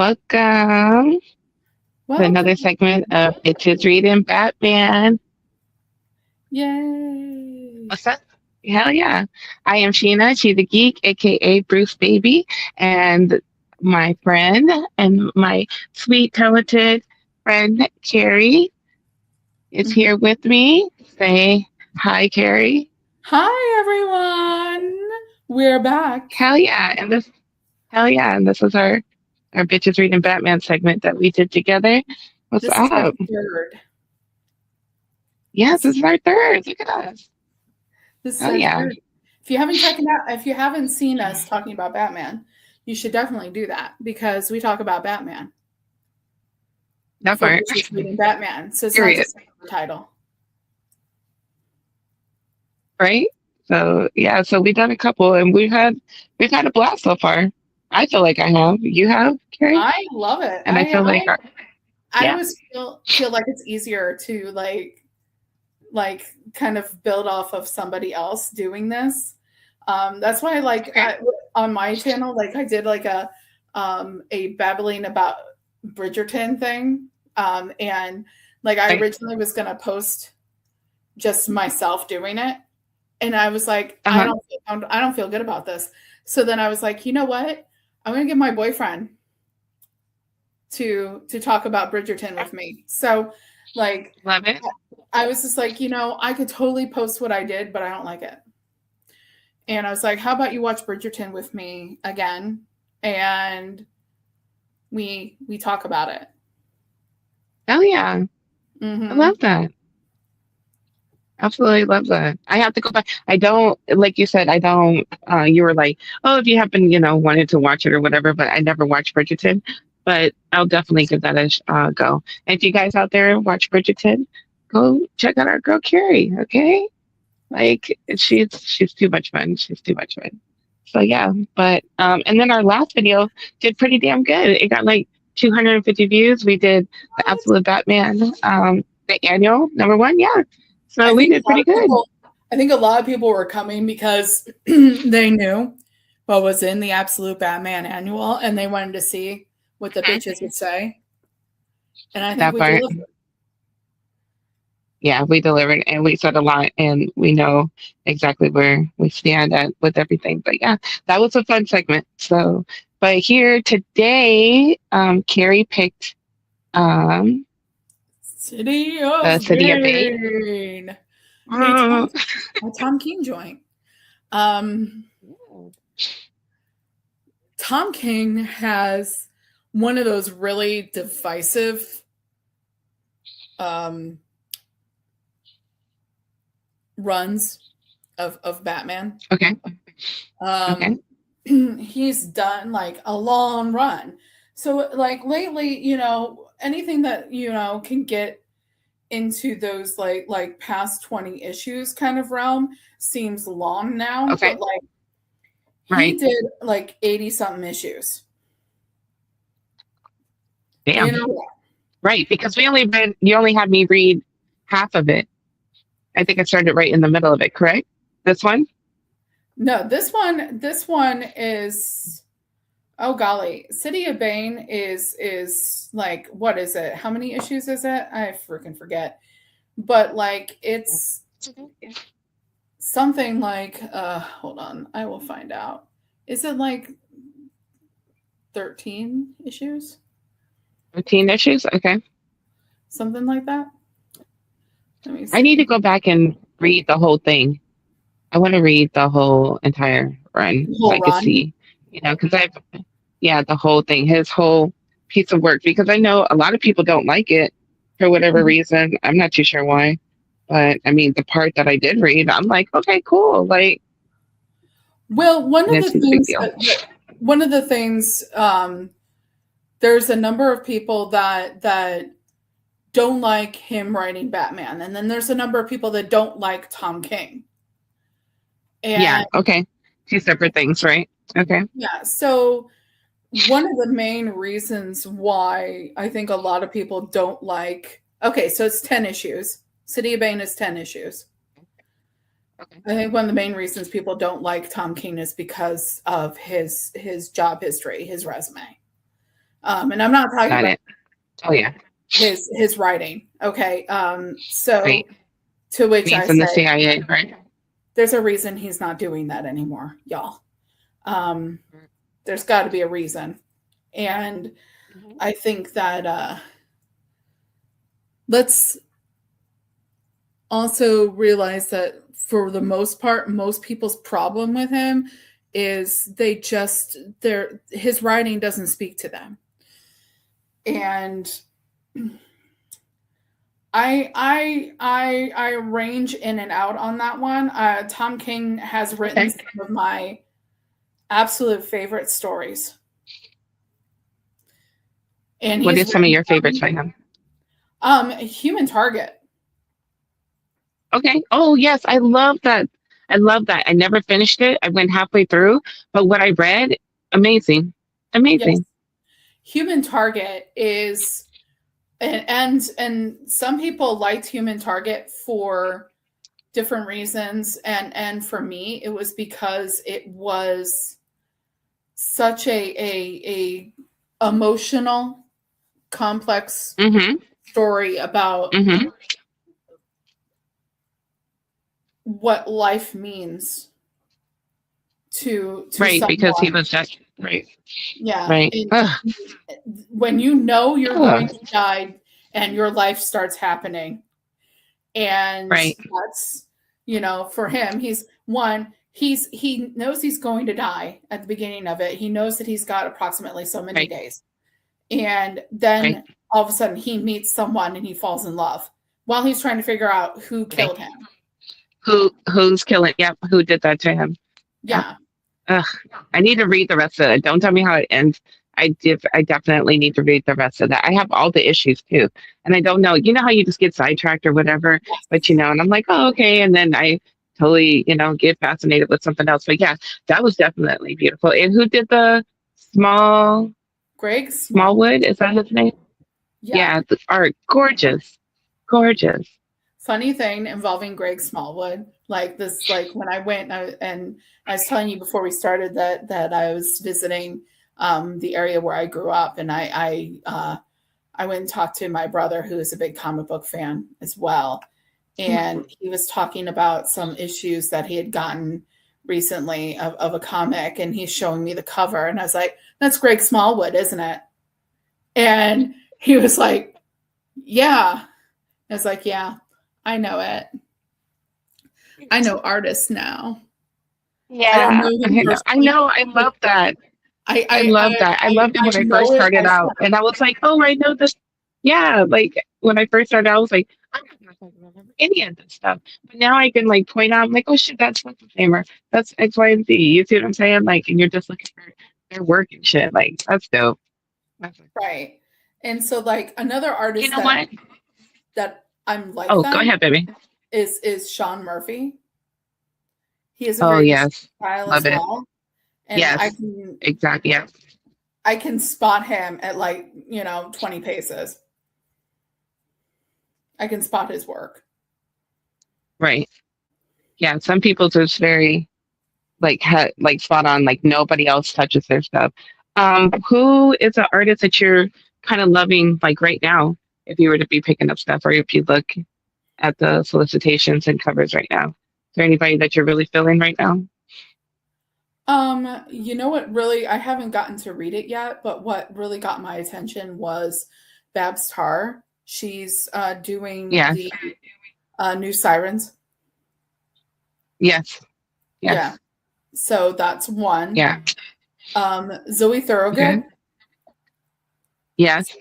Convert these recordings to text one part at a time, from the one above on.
Welcome to another Welcome. segment of Tches Reading Batman. Yay. What's up? Hell yeah. I am Sheena, She the Geek, aka Bruce Baby, and my friend and my sweet, talented friend Carrie is Mhm. here with me. Say hi, Carrie. Hi, everyone. We're back. Hell yeah. And this is our Bitches Reading Batman segment that we did together. What's This is our up? third. Yes, This, this is our third. Look at us. this is Hell our yeah. third. If you haven't checked it out, if you haven't seen us talking about Batman, you should definitely do that because we talk about Batman That for part. bitches reading Batman. So it's not Period. just a title. Right? So yeah, so we've done a couple and we've had a blast so far. I feel like I have. You have, Carrie? I love it. And I feel like I yeah. always feel like it's easier to like kind of build off of somebody else doing this. That's why Okay. on my channel, like I did like a babbling about Bridgerton thing. And like I Right. originally was gonna post just myself doing it. And I was like, Uh-huh. I don't feel good about this. So then I was like, you know what? I'm gonna get my boyfriend to talk about Bridgerton with me. So like Love it. I was just like, I could totally post what I did, but I don't like it. And I was like, how about you watch Bridgerton with me again? And we talk about it. Hell yeah. I Mm-hmm. love that. Absolutely love that. I have to go back. I don't, like you said, I don't, you were like, oh, if you happen, wanted to watch it or whatever, but I never watched Bridgerton. But I'll definitely give that a go. And if you guys out there watch Bridgerton, go check out our girl Carrie, okay? Like she's too much fun. She's too much fun. So yeah, but and then our last video did pretty damn good. It got like 250 views. We did the What? Absolute Batman, the annual #1. Yeah, so I we think did a lot pretty of good. people I think a lot of people were coming because they knew what was in the Absolute Batman annual and they wanted to see what the Mhm. bitches would say. And I think That we part. delivered. Yeah, we delivered and we said a lot, and we know exactly where we stand at with everything. But yeah, that was a fun segment. So, but here today, Carrie picked um, City the of City of Bane. Bane. A Uh, Tom King joint. Um, Tom King has one of those really divisive um, runs of Batman. okay, okay, Um, he's done like a long run. So like lately, anything that can get into those like past 20 issues kind of realm seems long now, okay, but like he right. did like 80 something issues. Damn. You know, Right, because you only had me read half of it. I think I started right in the middle of it, correct? This one? no, this one is, oh golly, City of Bane is like, what is it? How many issues is it? I freaking forget. But like it's something like hold on, I will find out. Is it like 13 issues? 15 issues? Okay. Something like that? Let me I need to see. go back and read the whole thing. I want to read the whole entire run The so whole I could run. see, because yeah, the whole thing, his whole piece of work, because I know a lot of people don't like it for whatever reason. I'm not too sure why. But I mean, the part that I did read, I'm like, okay, cool. Like, Well, I didn't see the big deal. one of the things there's a number of people that don't like him writing Batman, and then there's a number of people that don't like Tom King. Yeah, And okay. Two separate things, right? Okay. yeah, so one of the main reasons why I think a lot of people don't like, okay, so it's 10 issues. City of Bane is 10 issues. Okay. I think one of the main reasons people don't like Tom King is because of his job history, his resume. And I'm not talking Got about it. Oh yeah. his writing. Okay. Right. So to which I He's in the say, CIA, right? there's a reason he's not doing that anymore, y'all. Um, there's got to be a reason, and Mhm. I think that let's also realize that for the most part, most people's problem with him is they just their his writing doesn't speak to them, and I range in and out on that one. Tom King has written Okay. some of my absolute favorite stories, and What he's is some of written your favorites by him? Human Target. Okay. Oh yes, I love that. I love that. I never finished it. I went halfway through, but what I read, amazing, Yes, amazing. Human Target is and some people liked Human Target for different reasons, and for me it was because it was such a emotional complex Mm-hmm. story about Mm-hmm. what life means to Right, because he someone. was just right. Yeah, Right. Ugh. when you know you're going Ugh. to die and your life starts happening, and Right. that's, for him, he knows he's going to die at the beginning of it. He knows that he's got approximately so many Right. days, and Right. then all of a sudden he meets someone and he falls in love while he's trying to figure out who Right. killed him. Who's killing? Yep. Who did that to him? Yep. Yeah. Ugh. I need to read the rest of it. Don't tell me how it ends. I definitely need to read the rest of that. I have all the issues too, and I don't know. You know how you just get sidetracked or whatever, but and I'm like, oh okay, and then I totally get fascinated with something else. But yeah, that was definitely beautiful. And who did the small Greg Smallwood. Smallwood? Is that his name? Yeah. Yeah, the art gorgeous, gorgeous. Funny thing involving Greg Smallwood, like this, like when I went and I was telling you before we started that I was visiting the area where I grew up, and I went and talked to my brother, who is a big comic book fan as well, and he was talking about some issues that he had gotten recently of a comic, and he's showing me the cover, and I was like, "That's Greg Smallwood, isn't it?" And he was like, "Yeah." I was like, "Yeah, I know it. I know artists now. I don't Yeah, know I him know. I personally, know. I but love that. I I I love I that. I I, loved it I when I first know it started as out, and I was like, "Oh, I know this." Yeah, like when I first started, I was like, "I'm not going to remember any of this stuff." But now I can like point out, I'm like, "Oh shit, that's what's the name, or that's X, Y, and Z." You see what I'm saying? Like, and you're just looking for their work and shit. Like, that's dope. That's like, right. And so like another you artist know that what? I'm like Oh, go that ahead, baby. is Sean Murphy. He has a Oh very distinct yes, style as love it. well, and I Yes, can exactly. Yeah, I can spot him at like 20 paces. I can spot his work. right. Yeah, some people just very like spot on. Like nobody else touches their stuff. Who is an artist that you're kind of loving like right now? If you were to be picking up stuff, or if you look at the solicitations and covers right now, is there anybody that you're really feeling right now? You know what really I haven't gotten to read it yet, but what really got my attention was Babs Tarr. She's doing Yes, the new Sirens. yes, Yeah. yes, So that's one. yeah. Zoe Okay. Thorogood. Yes.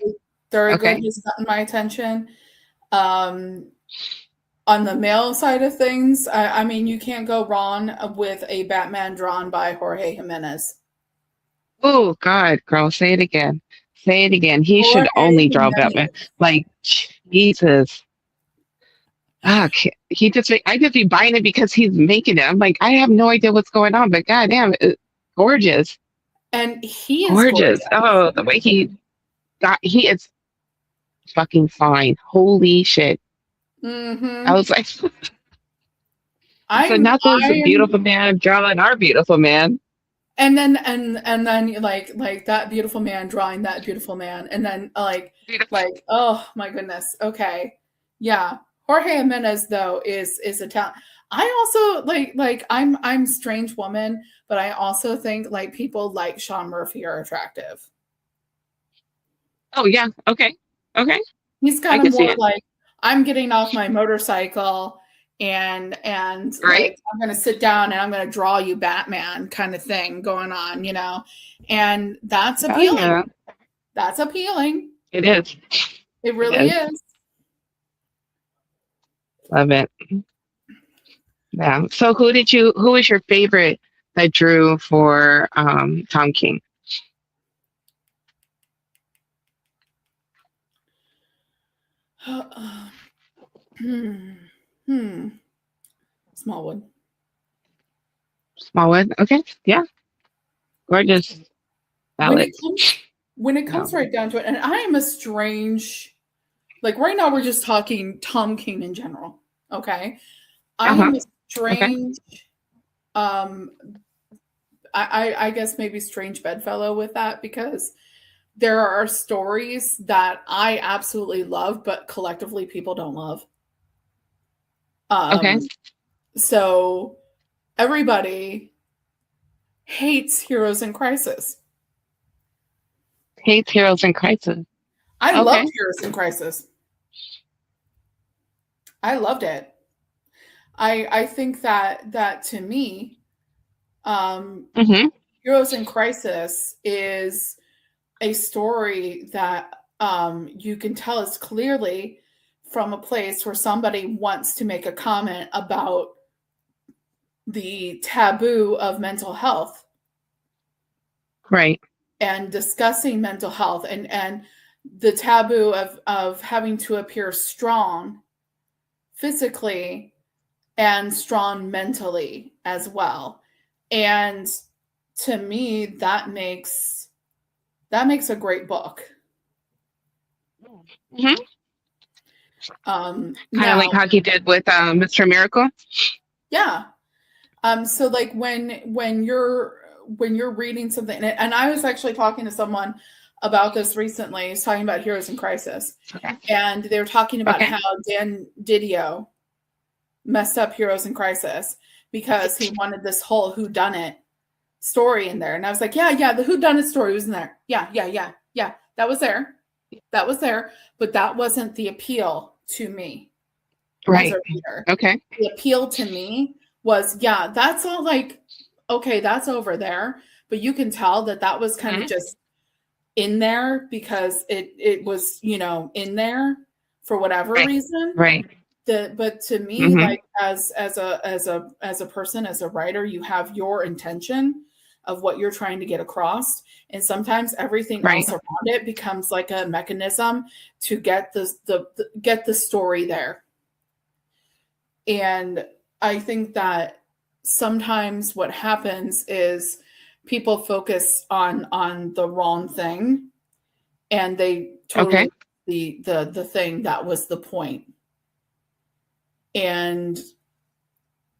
Thorogood Okay. has gotten my attention. Um, on the male side of things, I mean, you can't go wrong with a Batman drawn by Jorge Jimenez. Oh God, girl, say it again. Say it again. He should Jorge only draw Batman. Jimenez. Like Jesus. Ah, he just I just be buying it because he's making it. I'm like, I have no idea what's going on, but goddamn, gorgeous, And he is gorgeous. gorgeous. Oh, the way he is fucking fine. Holy shit. I Hmm. was like, so I'm not this I am beautiful man drawing our beautiful man. and then like that beautiful man drawing that beautiful man, and then like oh my goodness, okay, yeah. Jorge Jimenez though is a talent. I also like I'm strange woman, but I also think like people like Sean Murphy are attractive. Oh yeah. Okay. Okay. He's I kind of can see more it. like I'm getting off my motorcycle and Right. like I'm going to sit down and I'm going to draw you Batman kind of thing going on, you know. And that's Oh appealing. yeah. That's appealing. It is. It It really is. is. Love it. Yeah. So who is your favorite that drew for Tom King? hmm. Hmm. Smallwood. Smallwood. Okay. Yeah. Gorgeous When it ballads. comes when it Yeah. comes right down to it, and I am a strange, like right now we're just talking Tom King in general. Okay. I Uh-huh. am a Okay. strange, um, I guess maybe strange bedfellow with that, because there are stories that I absolutely love, but collectively people don't love. Okay. Um, so everybody hates Heroes in Crisis. Hates Heroes in Crisis. I loved Okay. Heroes in Crisis. I loved it. I think that to me, um, Mm-hmm. Heroes in Crisis is a story that you can tell is clearly from a place where somebody wants to make a comment about the taboo of mental health Right. and discussing mental health, and the taboo of having to appear strong physically and strong mentally as well. And to me that makes a great book. Mm-hmm. Kind of Now, like how he did with Mr. Miracle. yeah. So like when you're reading something, and I was actually talking to someone about this recently. He's talking about Heroes in Crisis, Okay. and they were talking about Okay. how Dan Didio messed up Heroes in Crisis because he wanted this whole whodunit story in there. And I was like, yeah, the whodunit story was in there. Yeah, that was there. That was there, but that wasn't the appeal to me as Right. a reader. Okay. The appeal to me was, yeah, that's all like, okay, that's over there. But you can tell that was kind of Mm-hmm. just in there because it was, in there for whatever Right. reason. Right. But to me, Mm-hmm. like as a person, as a writer, you have your intention of what you're trying to get across. And sometimes everything Right. else around it becomes like a mechanism to get get the story there. And I think that sometimes what happens is people focus on the wrong thing, and they Okay. totally the thing that was the point. And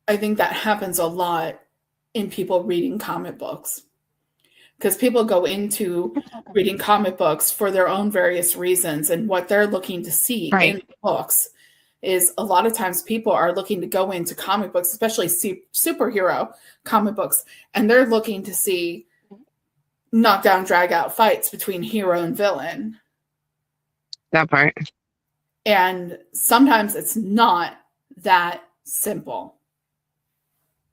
I think that happens a lot in people reading comic books, because people go into reading comic books for their own various reasons, and what they're looking to see in Right. the books is a lot of times people are looking to go into comic books, especially superhero comic books, and they're looking to see knockdown, drag out fights between hero and villain. That part. And sometimes it's not that simple.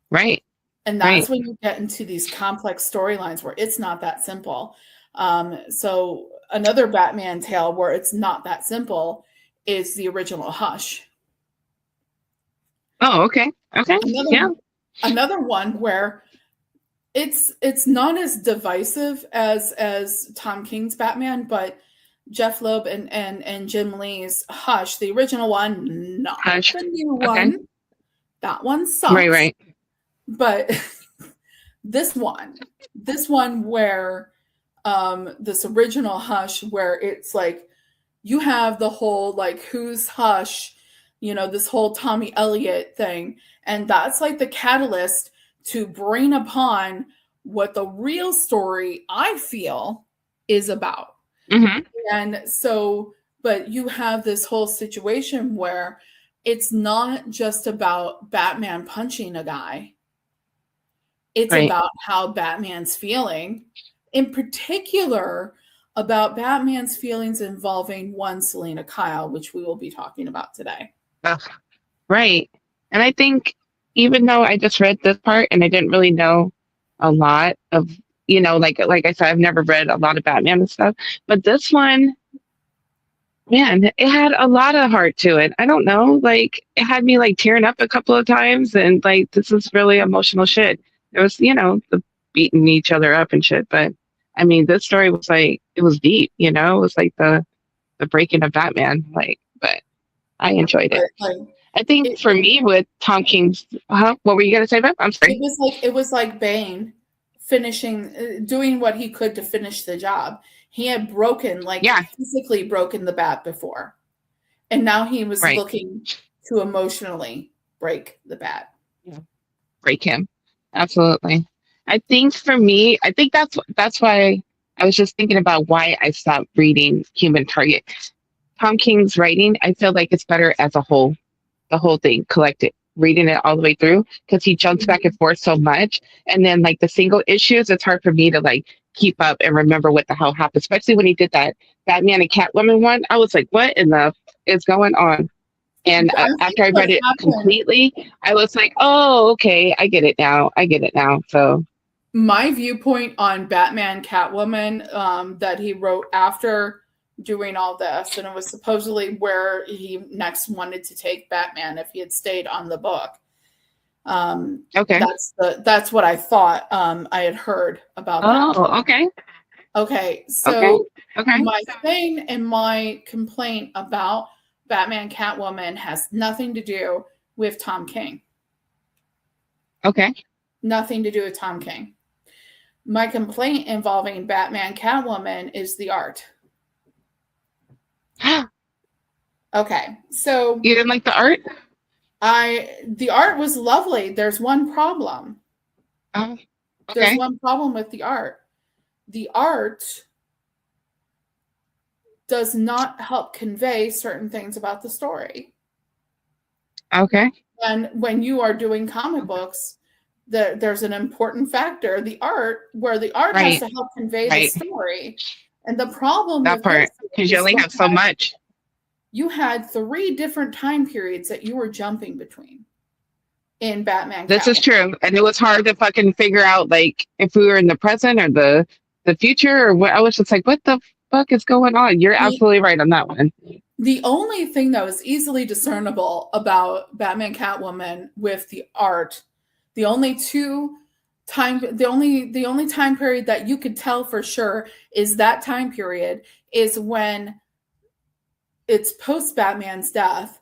Right. And Right. that's when you get into these complex storylines where it's not that simple. So another Batman tale where it's not that simple is the original Hush. Oh, okay. Okay. Another Yeah. another one where it's not as divisive as Tom King's Batman, but Jeff Loeb and Jim Lee's Hush, the original one, not Hush. the new Okay. one. That one Right. sucks. Right. But this one where this original Hush, where it's like you have the whole like who's Hush, this whole Tommy Elliott thing, and that's like the catalyst to bring upon what the real story, I feel, is about. Hmm. And so, but you have this whole situation where it's not just about Batman punching a guy, it's Right. about how Batman's feeling, in particular, about Batman's feelings involving one Selena Kyle, which we will be talking about today. Ugh. Right. And I think even though I just read this part and I didn't really know a lot of, like I said, I've never read a lot of Batman and stuff, but this one, man, it had a lot of heart to it. I don't know, like it had me like tearing up a couple of times, and like this is really emotional shit. It was, the beating each other up and shit, but I mean, this story was like it was deep, it was like the breaking of Batman, like, but I enjoyed it. But like I think it, for me with Tom King's, what were you gonna say, Beth? I'm sorry. it was like Bane finishing doing what he could to finish the job. He had broken, like Yeah, physically broken the bat before, and now he was right. looking to emotionally break the bat. Yeah. Break him. Absolutely. I think for me, I think that's why I was just thinking about why I stopped reading Human Target. Tom King's writing, I feel like it's better as a whole, the whole thing collected, reading it all the way through because he jumps back and forth so much. And then like the single issues, it's hard for me to like keep up and remember what the hell happened, especially when he did that Batman and Catwoman one. I was like, what in the is going on? And I think after I what read it happened, completely, I was like, oh, okay, I get it now. I get it now. So, my viewpoint on Batman Catwoman, that he wrote after doing all this, and it was supposedly where he next wanted to take Batman if he had stayed on the book. okay. That's what I thought, I had heard about that. Oh, okay. Okay, Okay. so Okay. my thing and my complaint about Batman Catwoman has nothing to do with Tom King. Okay. Nothing to do with Tom King. My complaint involving Batman Catwoman is the art. You Okay, so didn't like the art? the art was lovely. There's one problem. Oh, There's okay. one problem with the art. The art does not help convey certain things about the story. Okay. And when you are doing comic books, there's an important factor, the art, where the art has Right. to help convey the Right. story. And the problem That with this part. Because you is only have so much. you had 3 different time periods that you were jumping between in Batman This is Catwoman. true. And it was hard to fucking figure out like if we were in the present or the future or what. I was just like, what the fuck is going on? You're The, absolutely right on that one. the only thing that was easily discernible about Batman Catwoman with the art, the only time period that you could tell for sure is that time period is when it's post Batman's death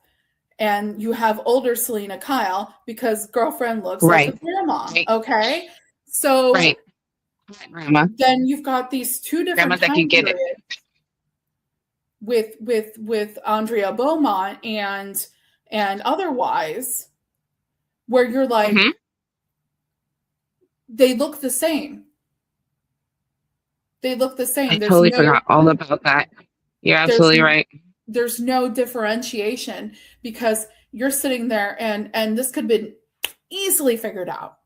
and you have older Selena Kyle because girlfriend looks like a Right. grandma. Right. Okay. So Right. Grandma. then you've got these 2 Grandma different that can time get it. periods with Andrea Beaumont and otherwise, where you're like, Mm-hmm. they look the same. They look the I same. totally forgot all about that. You're There's absolutely right. there's no differentiation because you're sitting there and this could have been easily figured out.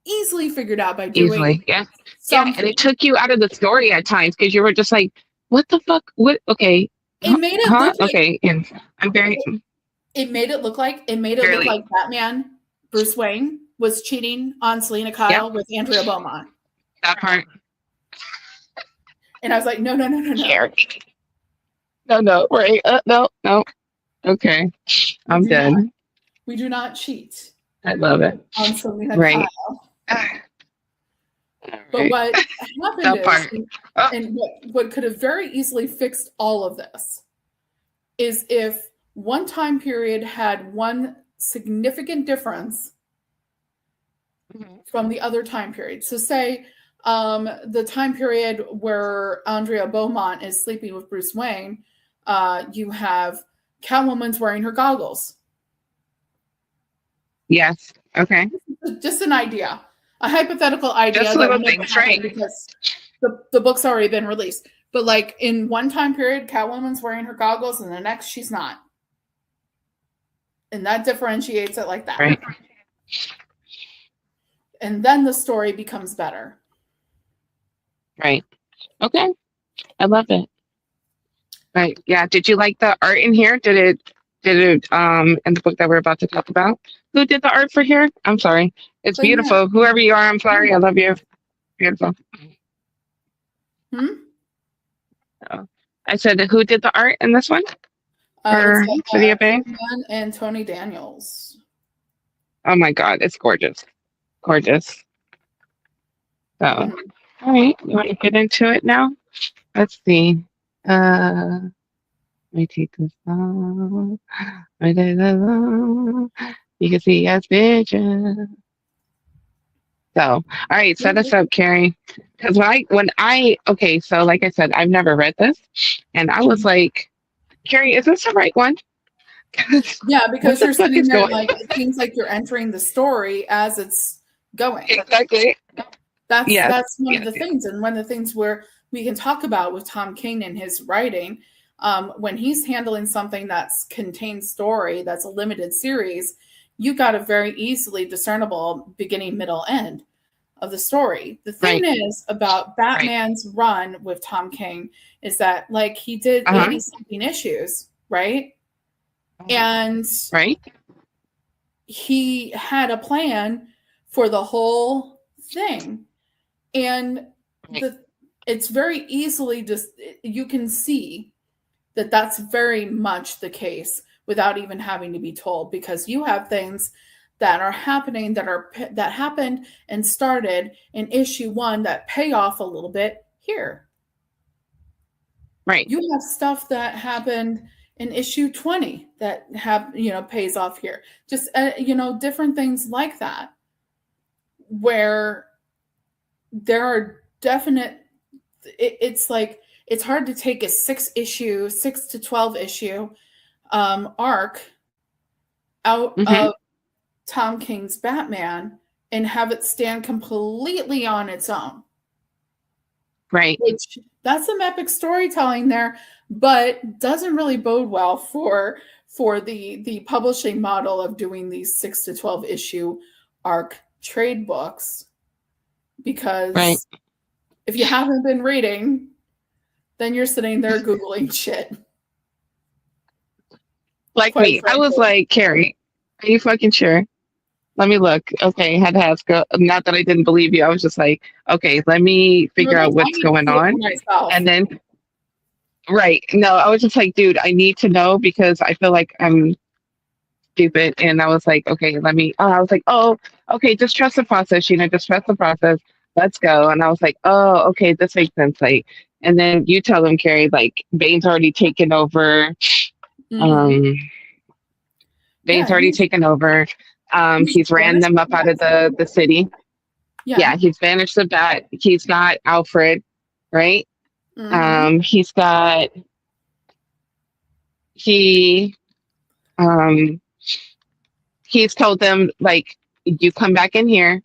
Easily figured out by doing Easily. Yeah. Yeah. And something. it took you out of the story at times because you were just like, what the fuck? What? Okay. It made it Huh? look like Okay. And I'm very, it made it look like barely. Batman, Bruce Wayne was cheating on Selena Yep. Kyle with Andrea Beaumont. That part. And I was like, no. Carrie. No. Right. No. Okay. I'm done. We do not cheat I love it. on Selena Right. Kyle. All But right. what happened That is, part. Oh. and what could have very easily fixed all of this is if one time period had one significant difference from the other time period. So say the time period where Andrea Beaumont is sleeping with Bruce Wayne, you have Catwoman's wearing her goggles. Yes. Okay. Just an idea. a hypothetical idea Just that little will never things, happen right? because the book's already been released. But like in one time period, Catwoman's wearing her goggles, and the next she's not, and that differentiates it like that. Right. And then the story becomes better. Right. Okay. I love it. Right. Yeah. Did you like the art in here? Did it in the book that we're about to talk about? Who did the art for here? I'm sorry. It's Clean beautiful. Whoever you are, I'm sorry. I love you. Beautiful. Hmm? Oh. I said who did the art in this one It's for City of Bang? Man and Tony Daniels. Oh my god, it's gorgeous. Gorgeous. So Mhm. all right, you want to get into it now? Let's see. Let me take this off. You can see as vision. So, all right, set us up, Carrie. Because okay, so like I said, I've never read this, and I was like, Carrie, is this the right one? Yeah, What because the you're fuck sitting is there going? like it seems like you're entering the story as it's going. Exactly. Yes. That's one of Yes. the Yes. things, and one of the things where we can talk about with Tom King and his writing, when he's handling something that's contained story, that's a limited series, you got a very easily discernible beginning, middle, end of the story. The thing Right. is about Right. Batman's run with Tom King is that like he did Uh huh. 80 something issues, right? And Right. he had a plan for the whole thing. And Right. it's very easily just you can see that that's very much the case without even having to be told, because you have things that are happening that happened and started in issue 1 that pay off a little bit here. Right. You have stuff that happened in issue 20 that pays off here. Just different things like that, where there are definite it's like it's hard to take a 6 to 12 issue arc out Mm-hmm. of Tom King's Batman and have it stand completely on its own. Right. Which that's some epic storytelling there, but doesn't really bode well for the publishing model of doing these 6 to 12 issue arc trade books, Right. because if you haven't been reading, then you're sitting there googling shit. Like Quite me, I was frankly, like, Carrie, are you fucking sure? Let me look. Okay, had to ask. Not that I didn't believe you. I was just like, okay, let me you were figure like, out I what's need to going see it on. for myself. And then, right. No, I was just like, dude, I need to know because I feel like I'm stupid. And I was like, okay, I was like, oh, okay, just trust the process, just trust the process. Let's go. And I was like, oh, okay, this makes sense. Like, and then you tell them, Carrie, like, Bane's already taken over. Mm-hmm. Um, Bane's Yeah, already taken over. he's He's ran banished them the up out of bat. the city. Yeah. Yeah, he's banished the bat. He's got Alfred, right? Mm-hmm. He's got he um he's told them like you come back in here,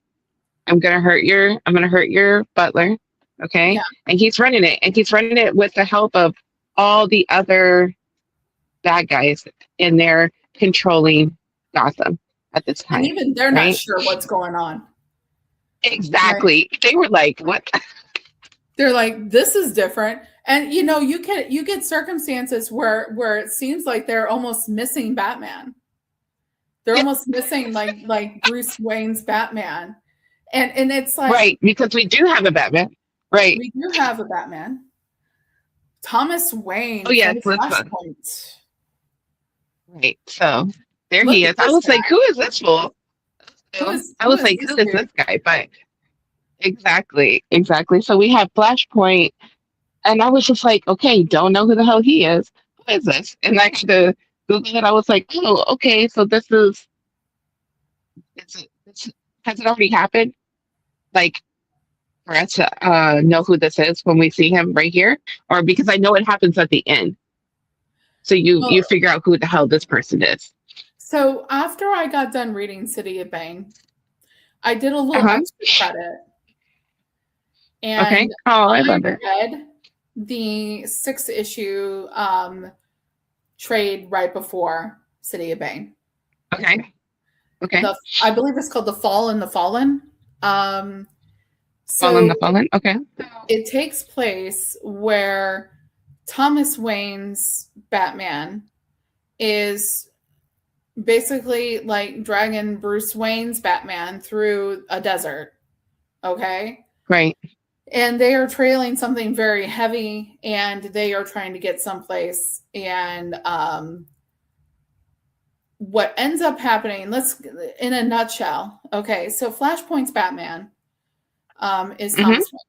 I'm gonna hurt your butler. Okay. Yeah. And he's running it. And he's running it with the help of all the other bad guys in there controlling Gotham at this And time. even they're not Right? sure what's going on. Right. Exactly. They were like, what? They're like, this is different. And you get circumstances where it seems like they're almost missing Batman. They're Yeah, almost missing like Bruce Wayne's Batman. And it's like right. Because we do have a Batman. Right. we do have a Batman. Thomas Oh Wayne yes, from let's Flashpoint. right. So there Look he at is. I this was like, guy. who is this fool? I Who was is like, this who is dude? this guy? But exactly, exactly. So we have Flashpoint, and I was just like, okay, don't know who the hell he is. Who is this? And I had to Google it. I was like, oh, okay. So has it already happened? Like for us to know who this is when we see him right here, or because I know it happens at the end. So you Well, figure out who the hell this person is. so after I got done reading City of Bane, I did a little Uh-huh. extra credit, and Okay. Oh, I I love it. read the 6 issue trade right before City of Bane. Okay. Okay. I believe it's called The Fall and the Fallen. Um, Fallen the so Fallen. Okay. it takes place where Thomas Wayne's Batman is basically like dragging Bruce Wayne's Batman through a desert. Okay. Right. And they are trailing something very heavy and they are trying to get someplace. And what ends up happening, let's in a nutshell. Okay. So Flashpoint's Batman is Mm-hmm. Thomas Wayne.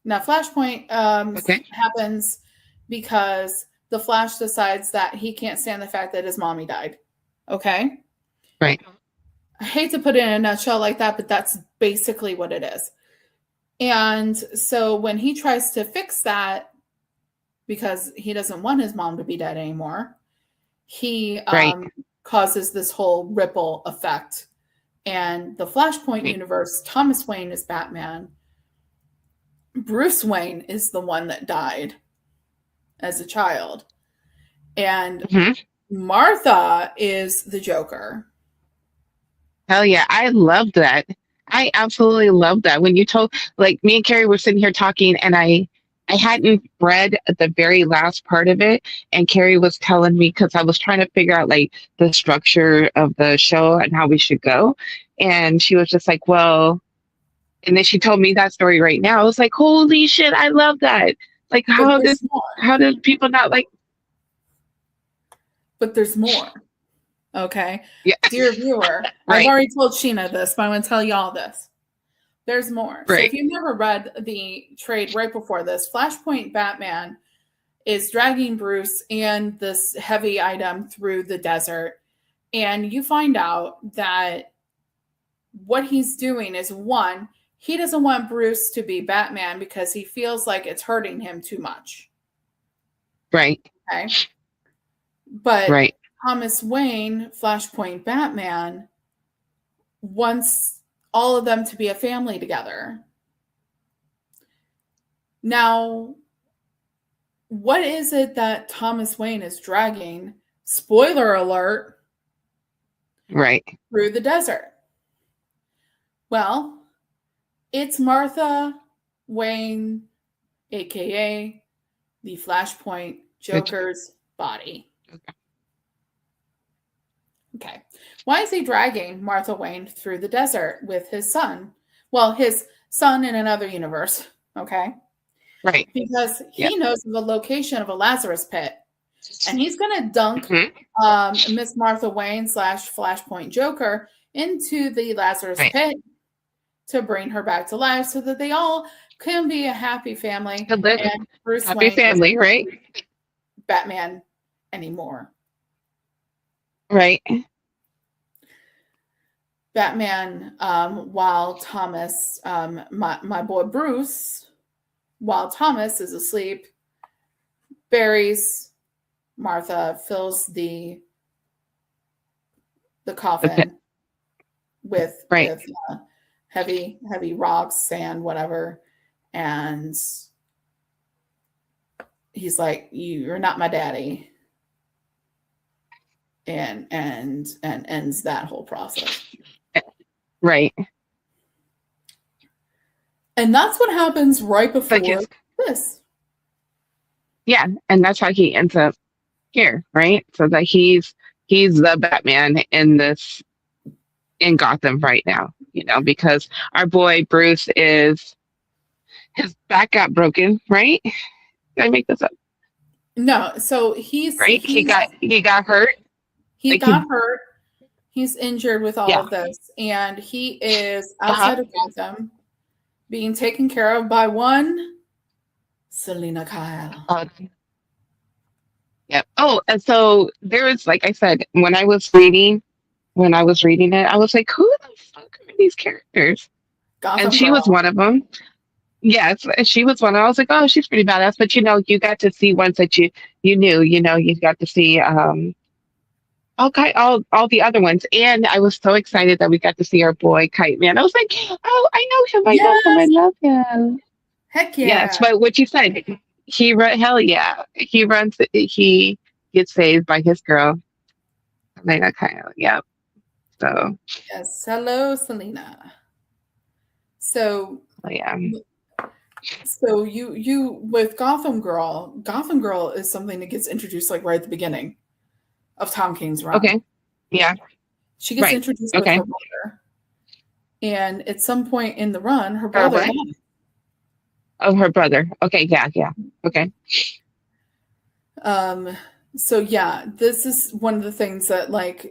Now, Flashpoint Okay. happens because the Flash decides that he can't stand the fact that his mommy died. Okay. Right. I hate to put it in a nutshell like that, but that's basically what it is. And so when he tries to fix that, because he doesn't want his mom to be dead anymore, he Right. causes this whole ripple effect. And the Flashpoint Right. universe, Thomas Wayne is Batman. Bruce Wayne is the one that died as a child. And Mm-hmm. Martha is the Joker. Hell yeah. I love that. I absolutely love that. When you told, like, me and Carrie were sitting here talking, and I hadn't read the very last part of it, and Carrie was telling me because I was trying to figure out like the structure of the show and how we should go, and she was just like, well, and then she told me that story right now. I was like, holy shit, I love that. Like, But there's more. how did people not like? But there's more. Okay. Yeah. Dear viewer, I've Right. already told Sheena this, but I'm going to tell y'all this. There's more. So if Right. you've never read the trade right before this, Flashpoint Batman is dragging Bruce and this heavy item through the desert. And you find out that what he's doing is one, he doesn't want Bruce to be Batman because he feels like it's hurting him too much. Right. Okay. But Right. Thomas Wayne, Flashpoint Batman, wants all of them to be a family together. Now, what is it that Thomas Wayne is dragging? Spoiler alert, Right. through the desert. Well, it's Martha Wayne, aka the Flashpoint Joker's body. Okay. Why is he dragging Martha Wayne through the desert with his son? Well, his son in another universe. Okay. Right. Because Yep. he knows the location of a Lazarus pit. And he's going to dunk Mhm. Miss Martha Wayne / Flashpoint Joker into the Lazarus Right. pit to bring her back to life so that they all can be a happy family. To live And Bruce happy Wayne family, isn't right? Batman anymore. Right. Batman, while Thomas, my boy Bruce, while Thomas is asleep, buries Martha, fills the coffin Okay. with Right. heavy rocks, sand, whatever, and he's like, "You're not my daddy," and ends that whole process. Right. And that's what happens right before Like this. yeah, and that's how he ends up here, right? So that he's the Batman in Gotham right now, because our boy Bruce is his back got broken, right? Did I make this up? No, so Right? He got hurt. he Like got hurt. He's injured with all yeah. of this, and he is Uh-huh. outside of Gotham being taken care of by one Selena Kyle. Yep. Oh, and so there was, like I said, when I was reading it, I was like, who the fuck are these characters? And Gotham she was Girl. one of them. Yes, she was one. I was like, oh, she's pretty badass. But you got to see ones that you knew. You got to see Okay, all the other ones. And I was so excited that we got to see our boy Kite Man. I was like, oh, I know him, I know him, I Yes. love him. Heck Yes, yeah. but what you said, hell yeah, he runs. He gets saved by his girl. I'm like, okay, yeah. So, Yes. Hello, Selena. So yeah, so you with Gotham Girl is something that gets introduced like right at the beginning of Tom King's run. okay, yeah, She gets right, introduced with okay. her brother, and at some point in the run, her Her brother what? died. Oh, her brother. Okay, yeah, yeah. Okay, Um, so yeah, this is one of the things that like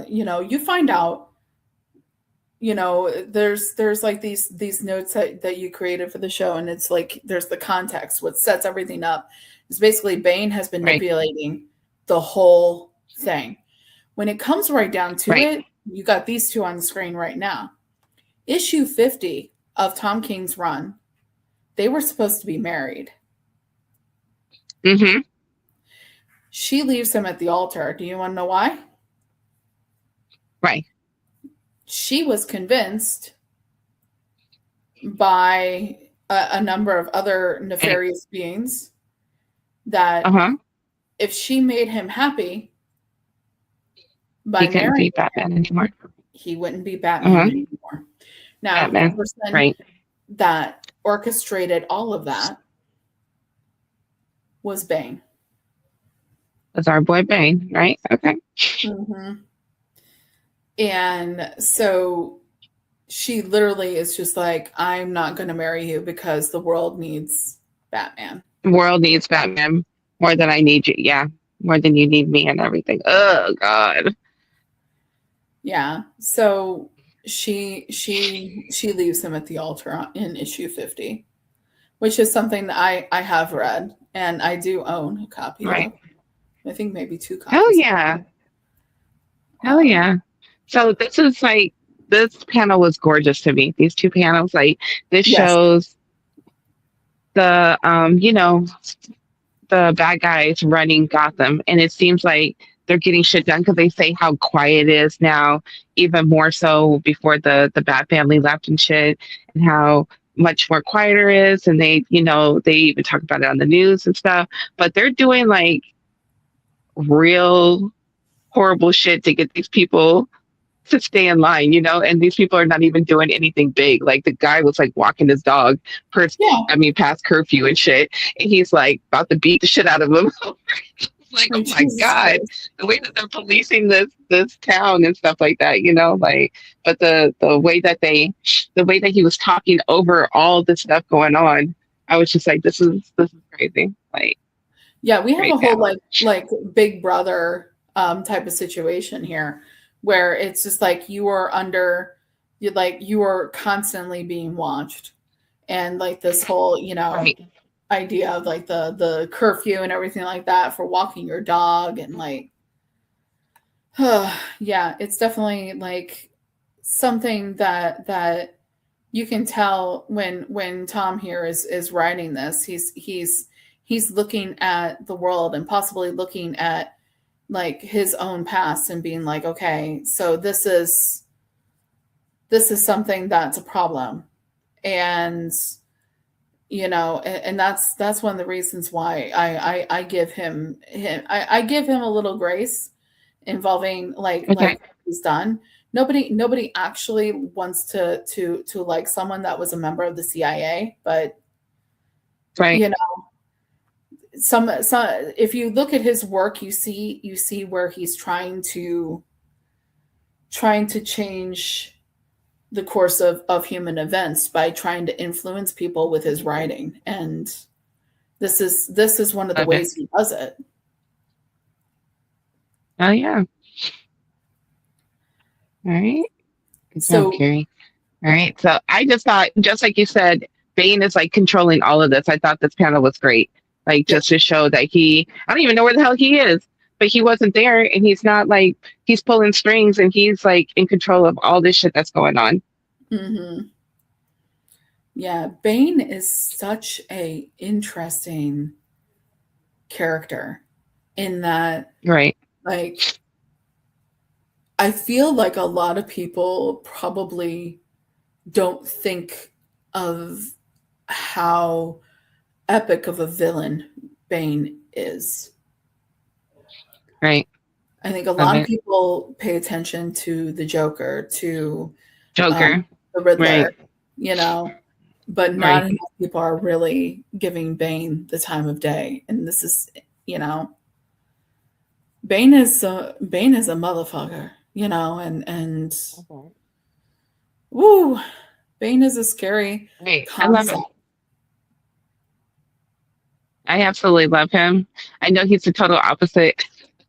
you find out, there's like these notes that you created for the show, and it's like there's the context, what sets everything up. Is basically Bane has been right, manipulating the whole thing. When it comes right down to right. it, you got these two on the screen right now. Issue 50 of Tom King's run, they were supposed to be married. Mm-hmm. She leaves him at the altar. Do you want to know why? Right. She was convinced by a number of other Right. nefarious beings that Uh-huh. if she made him happy He by couldn't marrying be Batman anymore. her, he wouldn't be Batman Uh-huh. anymore. Now, the Batman. person Right. that orchestrated all of that was Bane. That's our boy Bane, right? Okay. Mm-hmm. And so she literally is just like, I'm not going to marry you because the world needs Batman. The world needs Batman more than I need you. Yeah. More than you need me and everything. Oh God. Yeah. So she leaves him at the altar in issue 50, which is something that I have read and I do own a copy Right. of. I think maybe two Hell copies. yeah. Hell Um, yeah. So this is like this panel was gorgeous to me. These two panels, like this yes. shows the the bad guys running Gotham, and it seems like they're getting shit done because they say how quiet it is now, even more so before the Bat family left and shit, and how much more quieter it is, and they even talk about it on the news and stuff. But they're doing like real horrible shit to get these people to stay in line, and these people are not even doing anything big. Like the guy was like walking his dog Yeah. past curfew and shit, and he's like about to beat the shit out of him. Like, oh Like my Jesus God, Christ. the way that they're policing this town and stuff like that, like, but the way that he was talking over all this stuff going on, I was just like, this is crazy. Like, Yeah, we have a great whole panel. like big brother type of situation here where it's just like you are constantly being watched. And like this whole, Right. idea of like the curfew and everything like that for walking your dog and like yeah, it's definitely like something that you can tell when Tom here is writing this. He's looking at the world and possibly looking at like his own past and being like, okay, so this is something that's a problem. And and that's one of the reasons why I give I give him a little grace involving Okay. like he's done. Nobody actually wants to like someone that was a member of the CIA, but Right. you know some if you look at his work, you see where he's trying to change the course of human events by trying to influence people with his writing, and this is one of the Love it. ways he does it. Oh yeah. All right. Good job, So Carrie. All right. So I just thought, just like you said, Bane is like controlling all of this. I thought this panel was great. Like yeah. just to show that I don't even know where the hell he is, but he wasn't there and he's not like, he's pulling strings and he's like in control of all this shit that's going on. Hmm. Yeah, Bane is such a interesting character in that Right. like I feel like a lot of people probably don't think of how epic of a villain Bane is. Right. I think a Love lot of it. people pay attention to the Joker, to Joker. the Riddler, Right. you know, but not Right. enough people are really giving Bane the time of day. And this is, you know, Bane is a motherfucker, you know, and Mhm. woo, Bane is a scary Right. I love him. concept. I absolutely love him. I know he's the total opposite.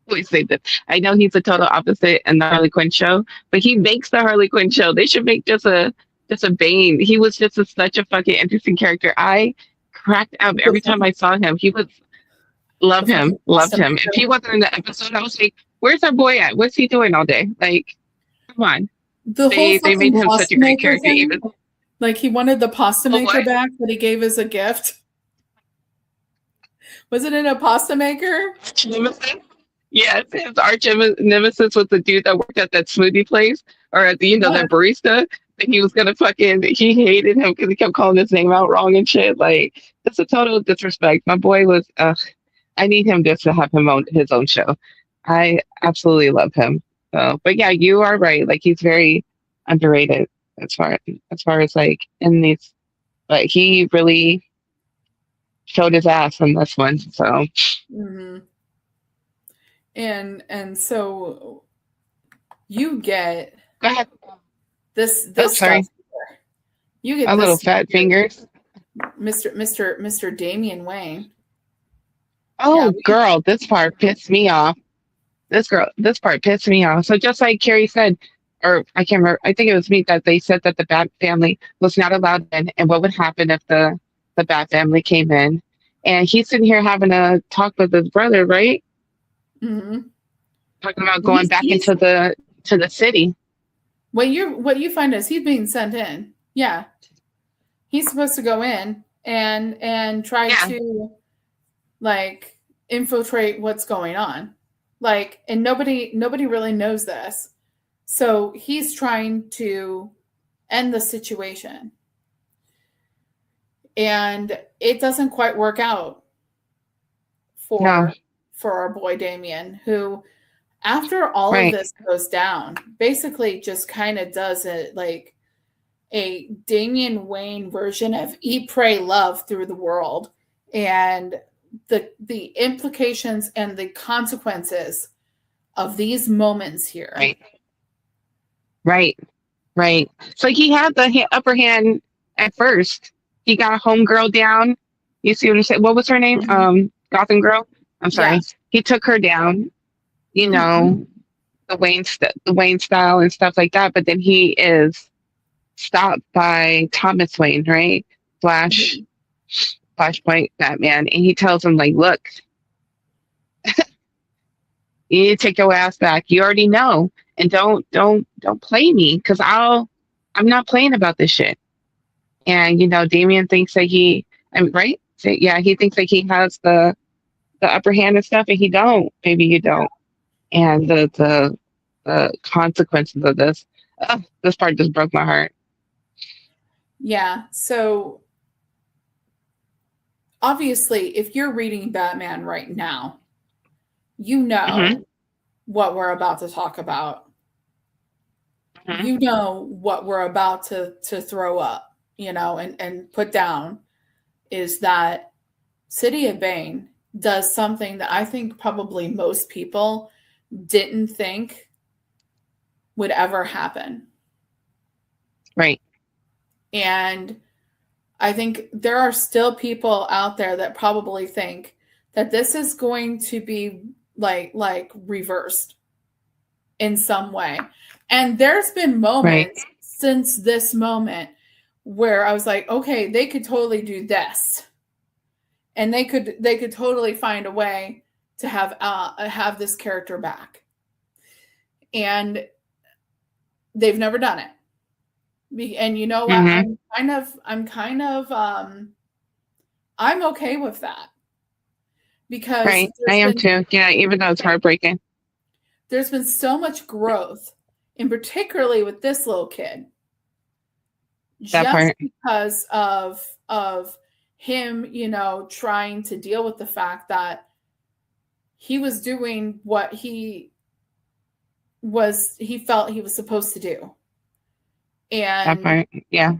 Always say this. I know he's the total opposite in the Harley Quinn show, but he makes the Harley Quinn show. They should make just a Bane. He was just such a fucking interesting character. I cracked up The, every time I saw him. He was the love fucking him, loved pasta him. If he maker. wasn't in the episode, I was like, "Where's our boy at? What's he doing all day?" Like, come on. The whole They made fucking him such pasta a great maker character. thing. Even Like he wanted the pasta oh maker what? back that he gave as a gift. Was it in a pasta maker? Nemesis? Yes, his arch nemesis was the dude that worked at that smoothie place or at the that Yes. barista. That he was gonna fucking he hated him because he kept calling his name out wrong and shit. Like it's a total disrespect. My boy was I need him just to have him own his own show. I absolutely love him. So, but yeah, you are right. Like he's very underrated as far as like in these. But he really showed his ass in this one. So Hmm. And so you get go ahead. Oh, this stuff sorry. here. You get My little this fat here, fingers. Mr. Damian Wayne. Yeah, Oh, girl, this part pissed me off. This part pissed me off. So just like Carrie said, or I can't remember, I think it was me that they said that the Bat family was not allowed in, and what would happen if the Bat family came in? And he's sitting here having a talk with his brother, right? hmm Talking about going back he's into the city. what you find is he's being sent in. Yeah, he's supposed to go in and try Yeah, to like infiltrate what's going on. Like, and nobody really knows this. So he's trying to end the situation. And it doesn't quite work out no, for our boy Damien, who after all of right, this goes down, basically just kind of does it like a Damian Wayne version of Eat, Pray, Love through the world, and the implications and the consequences of these moments here. right, right. Right. So he had the upper hand at first. He got homegirl down. You see what I'm saying? What was her name? Mhm. Gotham Girl. I'm Yeah. sorry. He took her down. You Mhm. know the Wayne style and stuff like that. But then he is stopped by Thomas Wayne, right? Flash, Mhm. Flashpoint Batman, and he tells him like, "Look, you need to take your ass back. You already know, and don't play me, because I'm not playing about this shit." And Damien thinks that right? So, yeah, he thinks that he has the upper hand and stuff, and he don't. Maybe you don't. And the consequences of this part just broke my heart. Yeah. So obviously, if you're reading Batman right now, you Hmm. know what we're about to talk about. Hmm. You know what we're about to throw up, and put down is that City of Bane does something that I think probably most people didn't think would ever happen. Right. And I think there are still people out there that probably think that this is going to be like reversed in some way. And there's been Right. moments since this moment where I was like, okay, they could totally do this. And they could totally find a way to have this character back. And they've never done it. And you know what? Hmm. I'm okay with that because Right. I am too. Yeah, even though it's heartbreaking. there's been so much growth and particularly with this little kid, That just part. because of him, trying to deal with the fact that he was doing what he felt he was supposed to do. That And part. Yeah.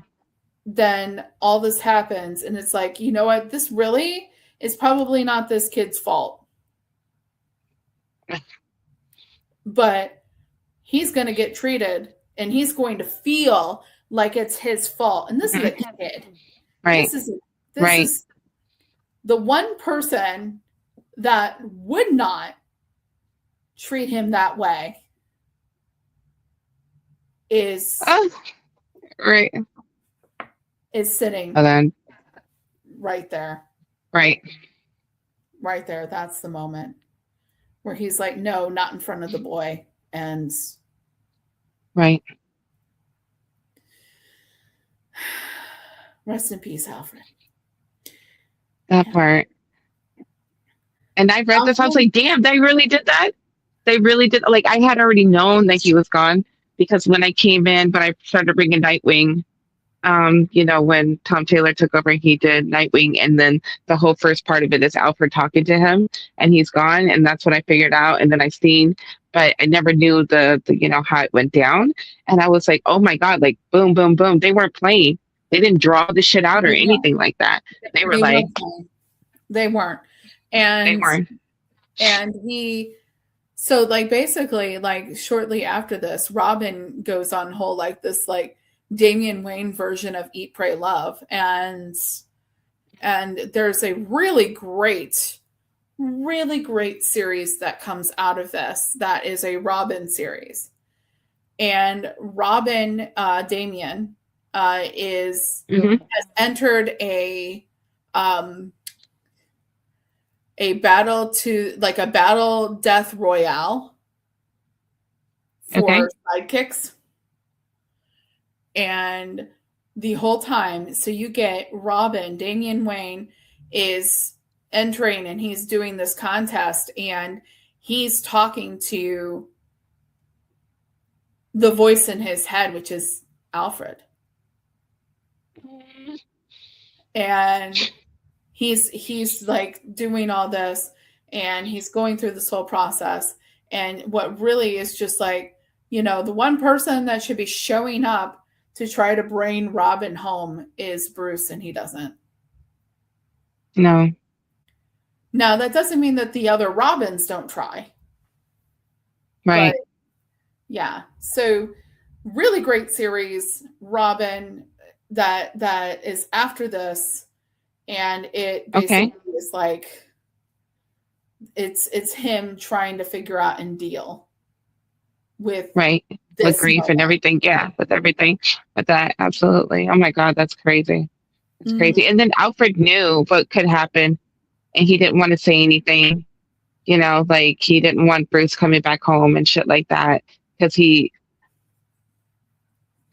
then all this happens, and it's like, you know what, this really is probably not this kid's fault, but he's going to get treated and he's going to feel like it's his fault. And this is a Mhm. kid. Right. This is this Right. is the one person that would not treat him that way is Oh, right. sitting Hold on. right there. Right. Right there. That's the moment where he's like, no, not in front of the boy. And Right. rest in peace, Alfred. That Yeah. part. And I read this. I was Alfred, like, damn, they really did that. They really did. Like, I had already known that he was gone because when I came in, but I started bringing Nightwing. When Tom Taylor took over, he did Nightwing, and then the whole first part of it is Alfred talking to him, and he's gone, and that's what I figured out. And then I seen, but I never knew the how it went down, and I was like, oh my god, like boom, boom, boom. They weren't playing. They didn't draw the shit out or they weren't. anything like that. They were They like, weren't playing. They weren't. they And weren't. he so like basically like shortly after this, Robin goes on whole like this like Damian Wayne version of Eat Pray Love, and there's a really great series that comes out of this that is a Robin series. And Robin Damian is Hmm. has entered a battle death royale Okay. for sidekicks. And the whole time, so you get Robin, Damian Wayne is entering and he's doing this contest and he's talking to the voice in his head, which is Alfred. And he's like doing all this and he's going through this whole process. And what really is just like, the one person that should be showing up to try to bring Robin home is Bruce, and he doesn't. No. Now, that doesn't mean that the other Robins don't try, but Right. yeah. So, really great series, Robin, that is after this, and it Okay. basically is like it's him trying to figure out and deal with Right. With this grief and moment. everything. Yeah. With everything. With that. Absolutely. Oh my God. That's crazy. It's Mhm. crazy. And then Alfred knew what could happen and he didn't want to say anything, like he didn't want Bruce coming back home and shit like that. Because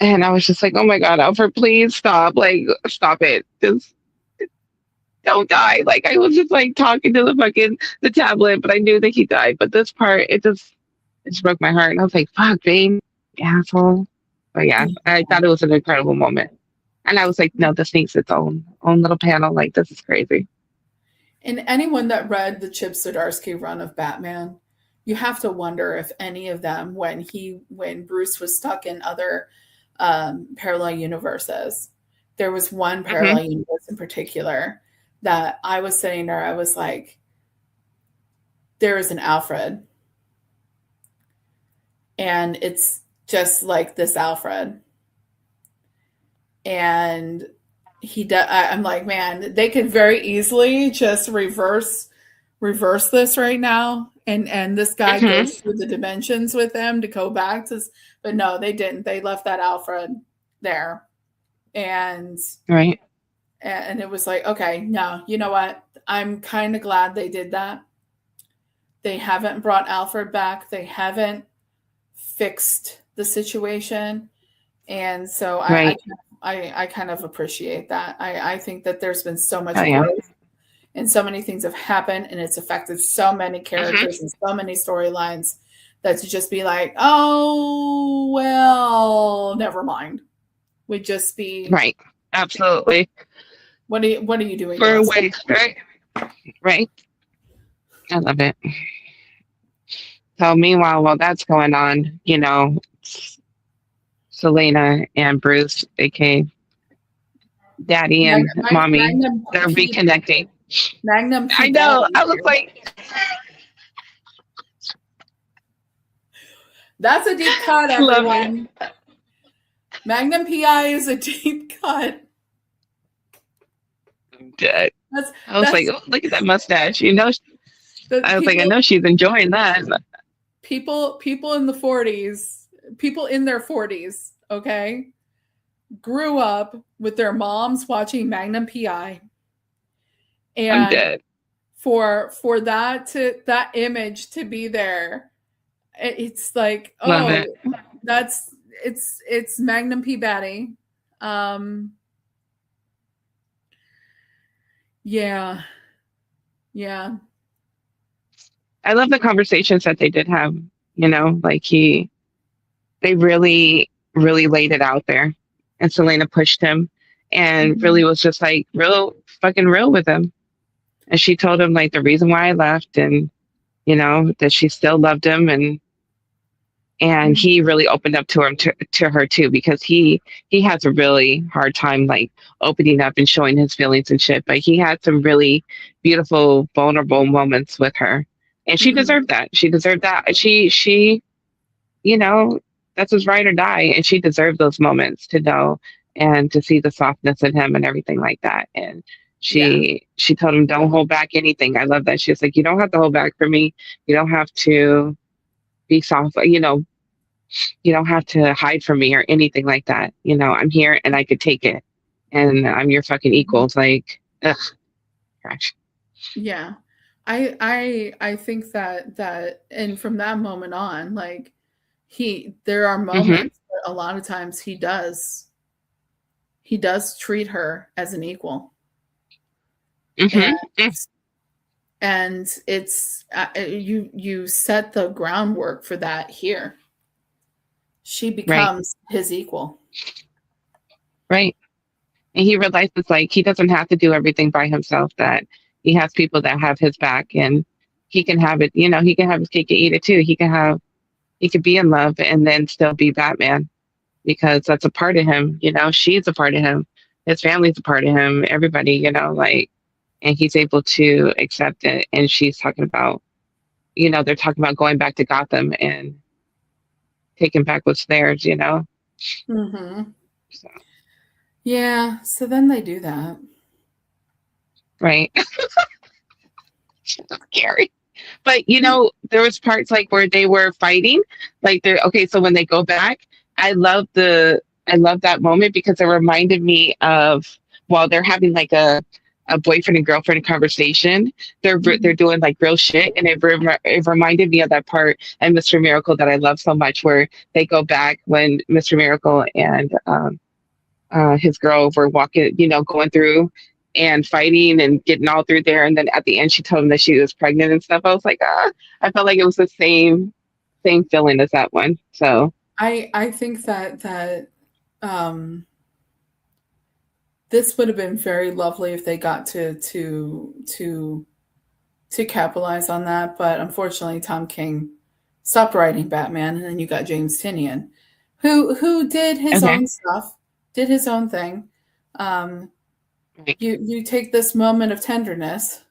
and I was just like, oh my God, Alfred, please stop. Like, stop it. Just don't die. Like, I was just like talking to the tablet, but I knew that he died. But this part, it just broke my heart. And I was like, fuck, Bane, asshole. But yeah, I thought it was an incredible moment. And I was like, no, this needs its own little panel. Like, this is crazy. And anyone that read the Chip Zdarsky run of Batman, you have to wonder if any of them, when Bruce was stuck in other parallel universes, there was one Hmm. parallel universe in particular that I was sitting there, I was like, there is an Alfred, and it's just like this Alfred. And I'm like, man, they could very easily just reverse this right now, and this guy Hmm. goes through the dimensions with them to go back to, but no, they didn't. They left that Alfred there. and Right. and it was like, okay, no, you know what, I'm kind of glad they did that. They haven't brought Alfred back, they haven't fixed the situation. And so Right. I kind of appreciate that. I think that there's been so Oh, much yeah. growth and so many things have happened and it's affected so many Hmm. characters and so many storylines that to just be like, oh well, never mind, would just be, Right. Absolutely. what are you doing to For a us? waste, right? Right. I love it. So meanwhile, while that's going on, Selena and Bruce, aka Daddy and Mommy, they're reconnecting. Magnum P I know. Daddy I was here. like, That's a deep cut, love it. everyone. Magnum PI is a deep cut. I'm dead. That's I was like, that's oh, look at that mustache. the I was like, I know she's enjoying that. people in the 40s, people in their 40s, okay, grew up with their moms watching Magnum PI, I'm and dead. for that image to be there, it's like, Love oh, it. that's it's Magnum P Batty. Um, yeah, yeah. I love the conversations that they did have. Like they really, really laid it out there. And Selena pushed him and really Mhm. was just like real fucking real with him. And she told him like the reason why I left and, that she still loved him and Mhm. he really opened up to her too because he has a really hard time like opening up and showing his feelings and shit, but he had some really beautiful vulnerable moments with her and she Mhm. deserved that. She deserved that. She you know that's his ride or die and she deserved those moments to know and to see the softness in him and everything like that. And Yeah. she told him don't hold back anything. I love that. She's like, you don't have to hold back for me. You don't have to be soft, you don't have to hide from me or anything like that. I'm here and I could take it. And I'm your fucking equals. Like, ugh, gosh. Yeah. I think that and from that moment on, like, there are Mm-hmm. moments, but a lot of times he does treat her as an equal. And Mm-hmm. it's you set the groundwork for that here. She Right. becomes his equal. Right. And he realizes like he doesn't have to do everything by himself, that he has people that have his back and he can have it, he can have his cake and eat it too. He could be in love and then still be Batman because that's a part of him, she's a part of him, his family's a part of him, everybody, like, and he's able to accept it. And she's talking about, they're talking about going back to Gotham and taking back what's theirs. Mhm. So, Yeah, so then they do that. right. Scary. But there was parts like where they were fighting, like they're okay. So when they go back, I love that moment because it reminded me of while they're having like a boyfriend and girlfriend conversation, they're Mhm. doing like real shit, and it reminded me of that part and Mr. Miracle that I love so much, where they go back when Mr. Miracle and his girl were walking, going through and fighting and getting all through there. And then at the end, she told him that she was pregnant and stuff. I was like, I felt like it was the same feeling as that one. So, I think that um this would have been very lovely if they got to capitalize on that, but unfortunately, Tom King stopped writing Batman, and then you got James Tynion, who did his okay. own stuff, did his own thing. Um, Right. you take this moment of tenderness,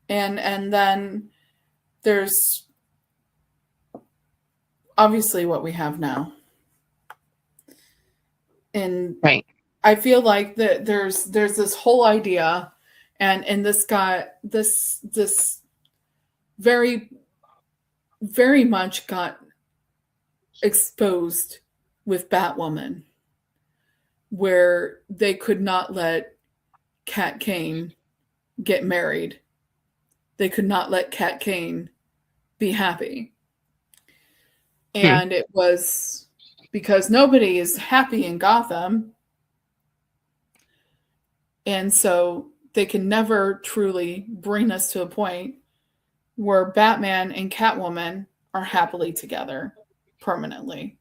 and then there's obviously what we have now, and Right. I feel like that there's this whole idea, and this got this very very much got exposed with Batwoman, where they could not let Cat Kane get married. They could not let Cat Kane be happy. Hmm. And it was because nobody is happy in Gotham. And so they can never truly bring us to a point where Batman and Catwoman are happily together permanently.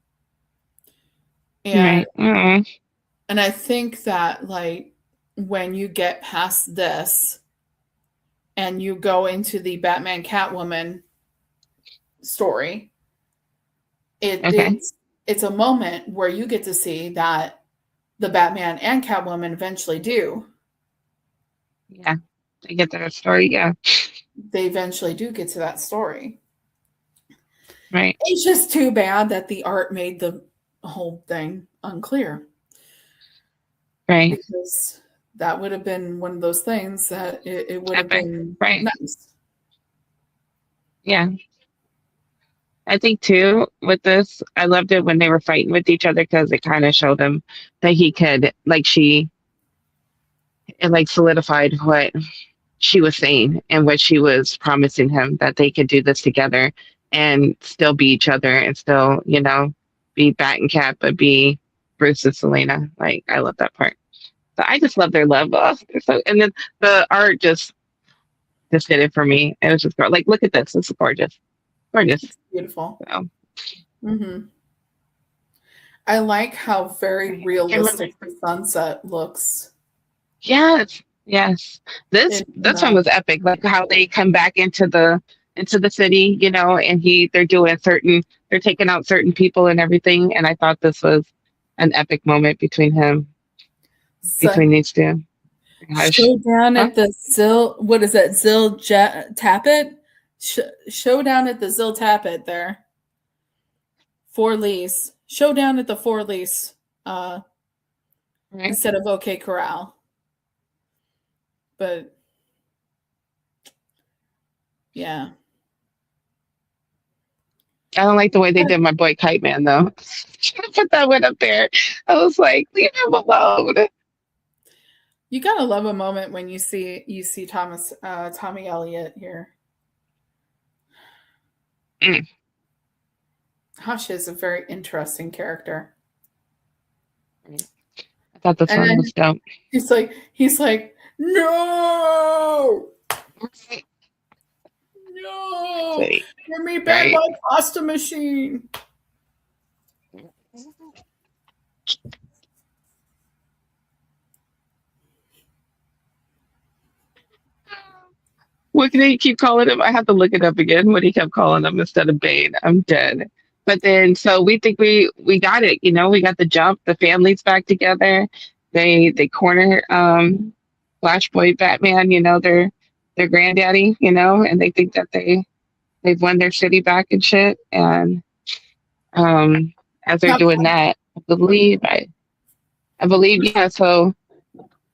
And Right. Oh, and I think that like when you get past this and you go into the Batman Catwoman story, it okay. it's a moment where you get to see that the Batman and Catwoman eventually do. Yeah. I get that story. Yeah. They eventually do get to that story. Right. It's just too bad that the art made the whole thing unclear Right. because that would have been one of those things that it would have Epic. been Right. nice. Yeah. I think too with this, I loved it when they were fighting with each other because it kind of showed him that he could, like, it like solidified what she was saying and what she was promising him that they could do this together and still be each other and still, be Bat and Cat, but be Bruce and Selena. Like, I love that part. So I just love their love. Oh, they're so, and then the art just did it for me. It was just like, look at this. This is gorgeous, gorgeous. It's beautiful. So Hmm. I like how very I can't remember. realistic the sunset looks. Yes, yes. This In this one was epic. Like how they come back into the city, and they're taking out certain people and everything. And I thought this was an epic moment between so, these two. Gosh. showdown Huh? at the Zill. What is that? Tappet. Showdown at the Zill Tappet. There, Four Lease. Showdown at the Four Lease. Uh, Right. instead of OK Corral. But yeah, I don't like the way they did my boy Kite Man though. Put that one up there. I was like, leave him alone. you gotta love a moment when you see Tommy Elliott here. Mm. Hush is a very interesting character. I thought this And one then was dope. he's like, no, no, Right. give me back Right. my pasta machine. What can they keep calling him? I have to look it up again. What he kept calling him instead of Bane. I'm dead. But then, so we think we got it. We got the jump. The family's back together. They corner Flashpoint Batman. Their granddaddy. And they think that they've won their city back and shit. And as they're Not doing that, I believe yeah. So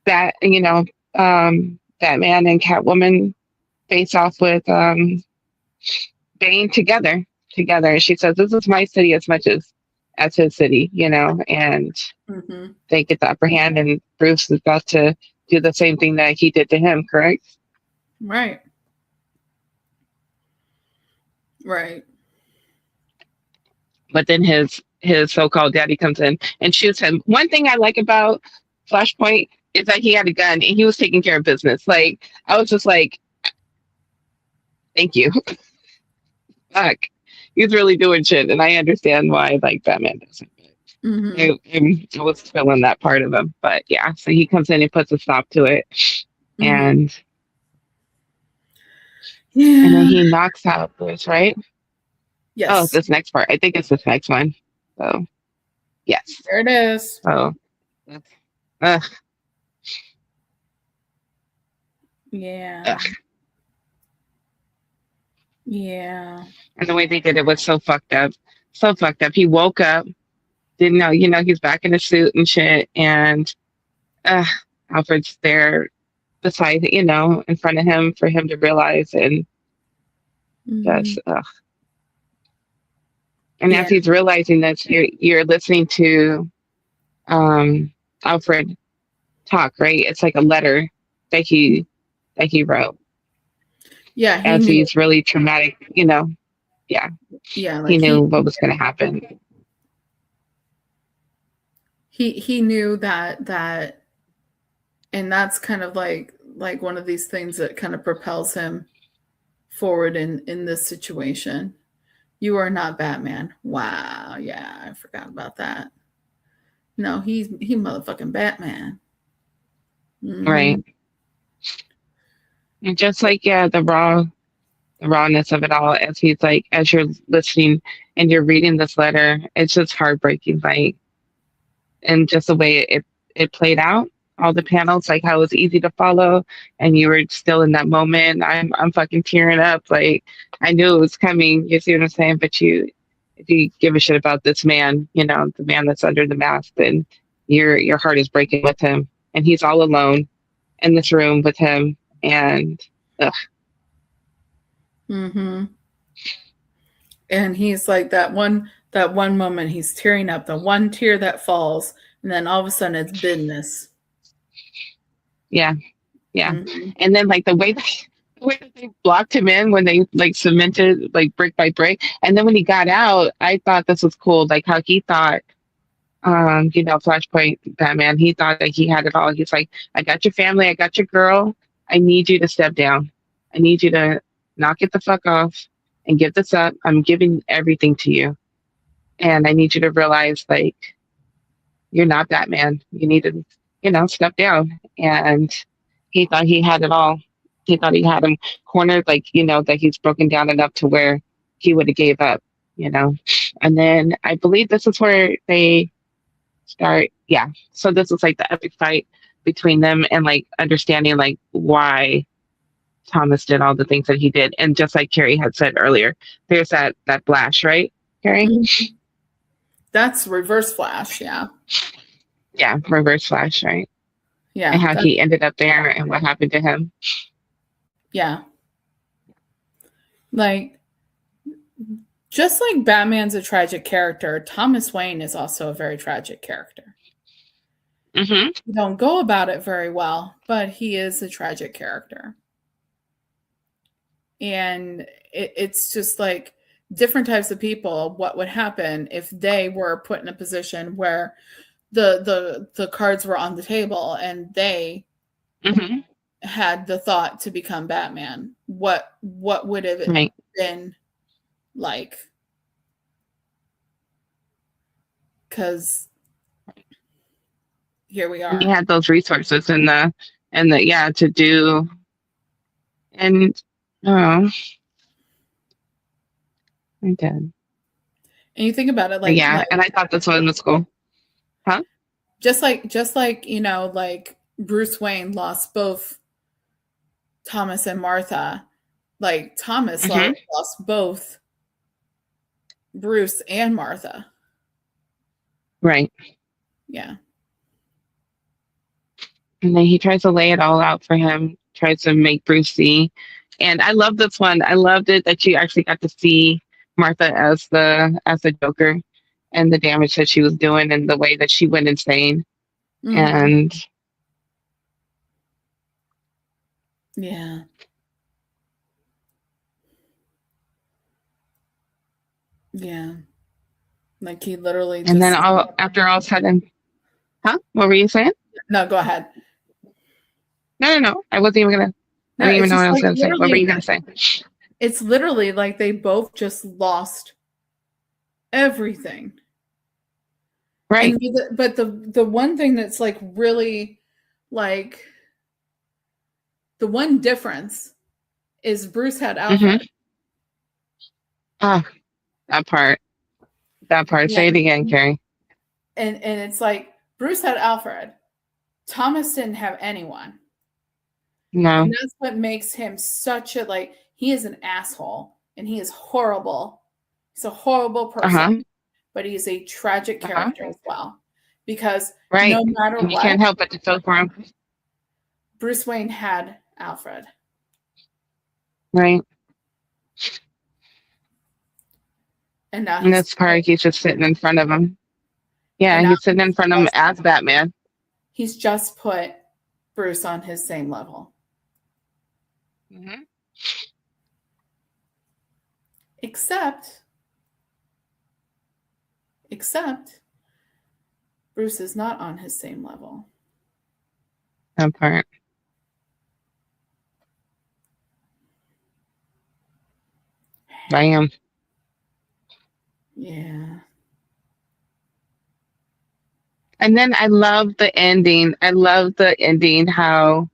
that Batman and Catwoman face off with Bane together. And she says, "This is my city as much as his city," and mm-hmm. they get the upper hand, and Bruce is about to do the same thing that he did to him. Correct? Right, right. But then his so-called daddy comes in and shoots him. One thing I like about Flashpoint is that he had a gun and he was taking care of business. Like I was just like, "Thank you." Fuck, he's really doing shit, and I understand why like Batman doesn't. Mm-hmm. I was feeling that part of him, but yeah. So he comes in and puts a stop to it, Mm-hmm. and then Yeah. he knocks out Bruce. Right? Oh, Yes. this next part. I think it's this next one. So yes. There it is. So uh, Yeah. ugh. Yeah. And the way they did it was so fucked up. So fucked up. He woke up, didn't know. He's back in the suit and shit, and uh, Alfred's there beside, in front of him for him to realize, and Mm-hmm. just and Yeah. as he's realizing this, you're listening to um Alfred talk, right? It's like a letter that he wrote Yeah. He as knew. he's really traumatic. Yeah, Yeah. he Like knew what was going to happen. he knew that, and that's kind of like one of these things that kind of propels him forward in this situation. You are not Batman. Wow, yeah, I forgot about that. No, he motherfucking Batman. Mm-hmm. Right. And just like, yeah, the rawness of it all as he's like, as you're listening and you're reading this letter, it's just heartbreaking. Like, and just the way it played out, all the panels, like how it was easy to follow, and you were still in that moment. I'm fucking tearing up. Like I knew it was coming. You see what I'm saying? But if you give a shit about this man, the man that's under the mask, then your heart is breaking with him, and he's all alone in this room with him, and ugh, Mm-hmm. And he's like that one moment he's tearing up, the one tear that falls, and then all of a sudden it's business. yeah, yeah. Mm-hmm. And then like the way that they blocked him in when they like cemented like brick by brick, and then when he got out, I thought this was cool. Like how he thought, Flashpoint Batman, he thought that he had it all. He's like, I got your family, I got your girl. I need you to step down. I need you to knock it the fuck off and give this up. I'm giving everything to you, and I need you to realize like you're not Batman. You need to, step down. And he thought he had it all. He thought he had him cornered, like, that he's broken down enough to where he would have gave up, you know. And then I believe this is where they start, yeah. So this was like the epic fight between them and like understanding like why Thomas did all the things that he did. And just like Carrie had said earlier, there's that flash, right, Carrie? Mm-hmm. That's Reverse Flash, yeah. Yeah, Reverse Flash, right? Yeah. And how he ended up there and what happened to him. Yeah. Like, just like Batman's a tragic character, Thomas Wayne is also a very tragic character. Mm-hmm. You don't go about it very well, but he is a tragic character. And it's just like different types of people, what would happen if they were put in a position where the cards were on the table and they Mm-hmm. had the thought to become Batman. What would have it been like? Because here we are. He had those resources and the yeah to do and oh I did. And you think about it Yeah, and I thought this one was cool. Huh? Just like like Bruce Wayne lost both Thomas and Martha. Like Thomas Mm-hmm. lost both Bruce and Martha. Right. Yeah. And then he tries to lay it all out for him, tries to make Bruce see. And I love this one. I loved it that you actually got to see Martha as the Joker and the damage that she was doing and the way that she went insane. Mm-hmm. And yeah. Yeah. Like he literally just... And then after all said and huh? What were you saying? No, go ahead. No. I wasn't even gonna I don't even know what I was gonna say. What were you gonna say? It's literally like they both just lost everything. Right. But the one thing that's like really like the one difference is Bruce had Alfred. Mm-hmm. Ah, that part. That part. Yeah. Say it again, Carrie. And it's like Bruce had Alfred. Thomas didn't have anyone. No. And that's what makes him such a like he is an asshole and he is horrible. He's a horrible person, but he's a tragic character as well. Because no matter what, you can't help but to feel for him. Bruce Wayne had Alfred. Right. And now in this part, he's just sitting in front of him. Yeah, he's sitting in front of him as Batman. He's just put Bruce on his same level. Mm-hmm. Except Bruce is not on his same level. That part. I am. Yeah. And then I love the ending. I love the ending how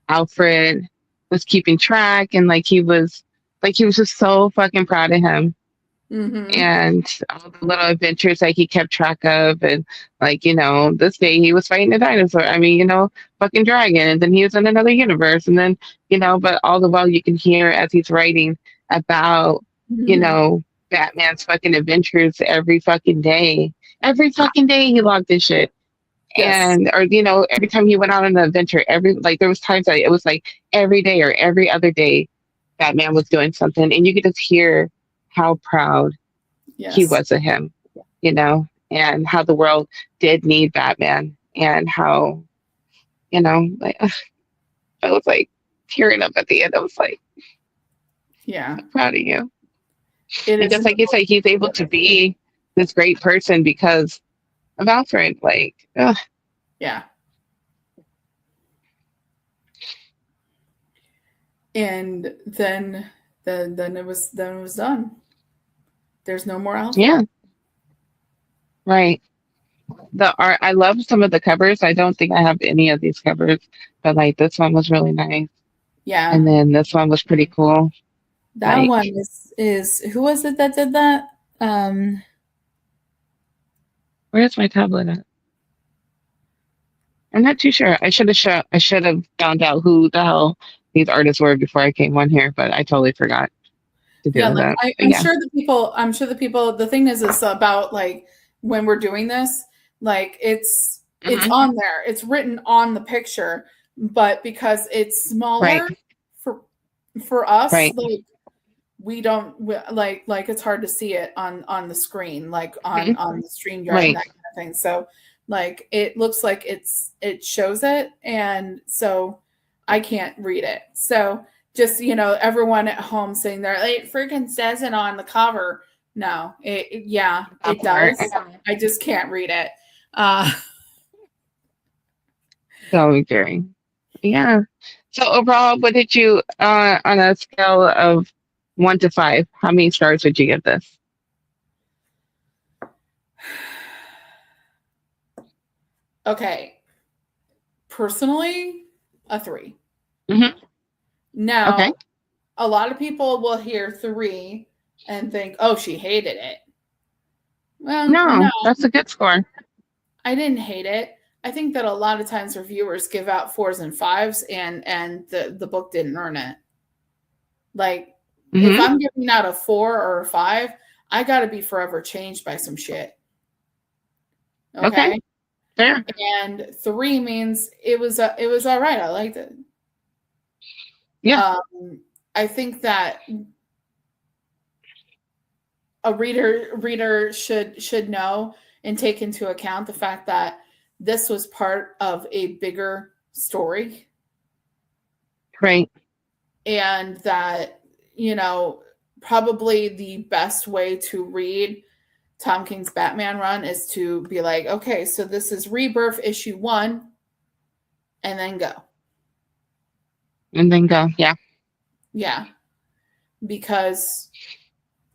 Alfred was keeping track and like he was just so fucking proud of him Mm-hmm. and all the little adventures that he kept track of and like, this day he was fighting a dinosaur. I mean, fucking dragon and then he was in another universe and then, but all the while you can hear as he's writing about, you Mm-hmm. know, Batman's fucking adventures every fucking day. Every fucking day he logged this shit Yes. and or every time he went out on an adventure every like there was times that it was like every day or every other day that man was doing something and you could just hear how proud he Yes. was of him, and how the world did need Batman and how like I was like tearing up at the end. I was like, Yeah. I'm proud of you. It And is. just like you said, he's able to be this great person because of Alfred. Like, ugh, Yeah. And then it was done. There's no more yeah, Alfred. right. The art, I love some of the covers. I don't think I have any of these covers, but like this one was really nice. And Yeah. then this one was pretty cool. That Like, one is who was it that did that? where's my tablet at? I'm not too sure. I should have found out who the hell these artists were before I came on here, but I totally forgot to Yeah, do like that. But I'm yeah. sure the people, the thing is about like when we're doing this, like it's Hmm. on there. It's written on the picture, but because it's Right. smaller for for us, Right. like like it's hard to see it on the screen, like Hmm. on the StreamYard and Right. that kind of thing. So like it looks like it shows it, and so I can't read it. So just everyone at home sitting there, it freaking says it on the cover. No, yeah, That it part. does. I just can't read it. Uh, So very. Yeah. So overall, what did you on a scale of 1 to 5? How many stars would you give this? okay, personally, a 3. Hmm. Okay. Now, a lot of people will hear 3 and think, "Oh, she hated it." Well, no, No, that's a good score. I didn't hate it. I think that a lot of times reviewers give out 4s and 5s, and the book didn't earn it. Like, if Hmm. I'm giving out a 4 or a 5, I got to be forever changed by some shit. Okay. Okay? Fair. And 3 means it was all right. I liked it. Yeah. I think that a reader should know and take into account the fact that this was part of a bigger story, Right. and that probably the best way to read Tom King's Batman run is to be like, okay, so this is Rebirth issue 1, and then go. And then go. Yeah. Yeah, because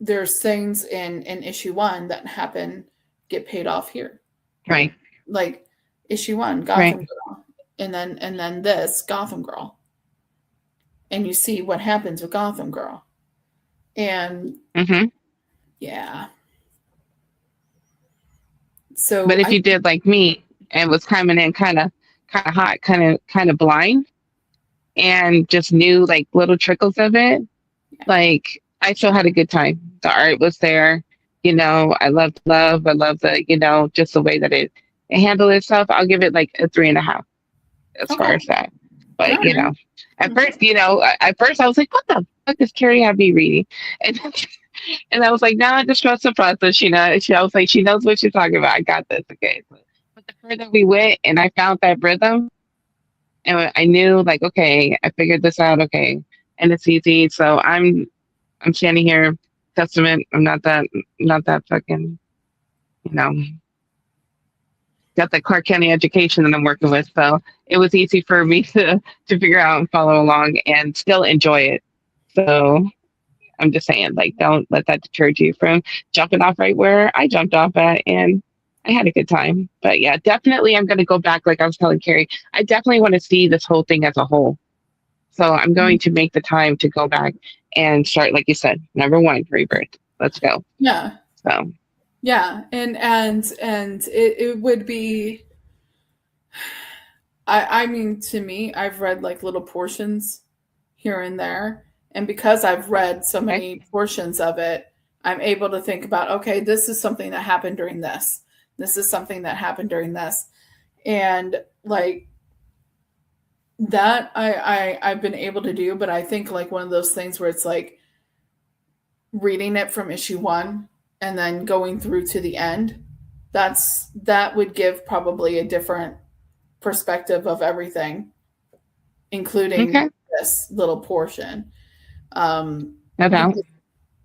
there's things in issue 1 that get paid off here. Right. Like issue 1, Right. Gotham Girl, and then this Gotham Girl, and you see what happens with Gotham Girl, and Hmm. yeah. So But if I you did like me and was coming in kind of hot, kind of blind, and just knew like little trickles of it, yeah. like I still had a good time. The art was there. I loved love. I love the just the way that it handled itself. I'll give it like a 3.5 as far Okay. as that. All But right. at first, I was like, what the fuck does Carrie have me reading? And and I was like, no, I just trust the process. I was like, she knows what she's talking about. I got this. Okay. But the further we went and I found that rhythm and I knew like, okay, I figured this out. Okay. And it's easy. So I'm standing here, testament. I'm not that fucking, you know, got that Clark County education that I'm working with. So it was easy for me to figure out and follow along and still enjoy it. So I'm just saying, like, don't let that deter you from jumping off right where I jumped off at, and I had a good time. But yeah, definitely, I'm going to go back. Like I was telling Carrie, I definitely want to see this whole thing as a whole. So I'm going to make the time to go back and start, like you said, number one, Rebirth. Let's go. Yeah. So Yeah. And it would be, I mean, to me, I've read like little portions here and there. And because I've read so okay, many portions of it, I'm able to think about, okay, this is something that happened during this. This is something that happened during this. And like that I've been able to do, but I think like one of those things where it's like reading it from issue one and then going through to the end, that would give probably a different perspective of everything, including okay, this little portion. Um, no doubt. because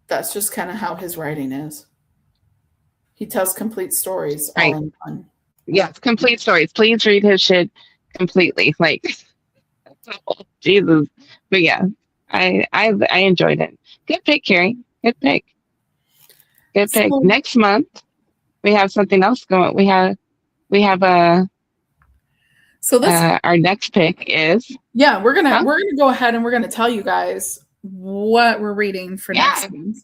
that's just kind of how his writing is. He tells complete stories all Right. in one. Yes, complete stories. Please read his shit completely. Like, Jesus. But yeah, I enjoyed it. Good pick, Carrie. Good pick. Good pick. So, Next month we have something else going. We have so let's our next pick is yeah, we're gonna huh? we're gonna go ahead and we're gonna tell you guys what we're reading for Yeah. next month,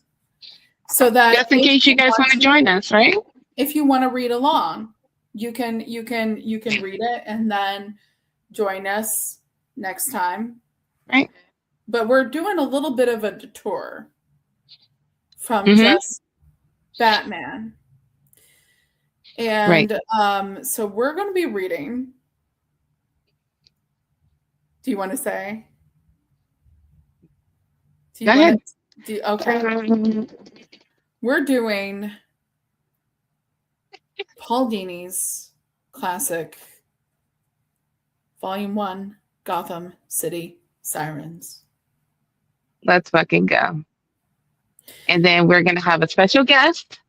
so that Just in case you guys want to join us, right? if you want to read along, you can read it and then join us next time. Right. But we're doing a little bit of a detour from Mm-hmm. just Batman. Right. And so we're going to be reading. Do you want to say? Do Go you want ahead. to? Okay. We're doing Paul Dini's classic, Volume 1, Gotham City Sirens. Let's fucking go. And then we're gonna have a special guest.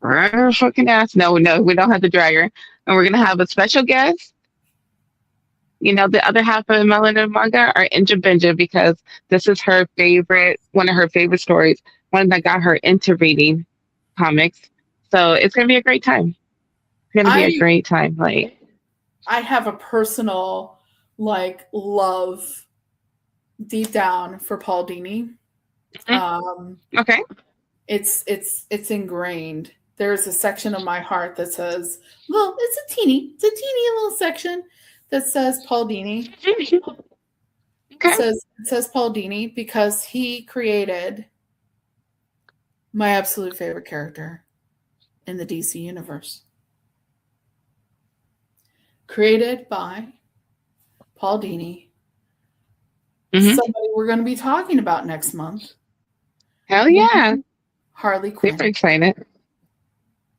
Fucking ass. No, no, we don't have the dragger. And we're gonna have a special guest. You know, the other half of Melanin Manga are Inja Benja because this is her favorite, one of her favorite stories, one that got her into reading comics. So it's gonna be a great time. It's gonna be a I great time. Like, I have a personal like love deep down for Paul Dini. Um, okay, it's ingrained. There's a section of my heart that says, well, it's a teeny little section that says Paul Dini. okay, It says Paul Dini because he created my absolute favorite character in the DC universe. Created by Paul Dini. Somebody we're going to be talking about next month. Hell yeah, Harley Quinn. super excited.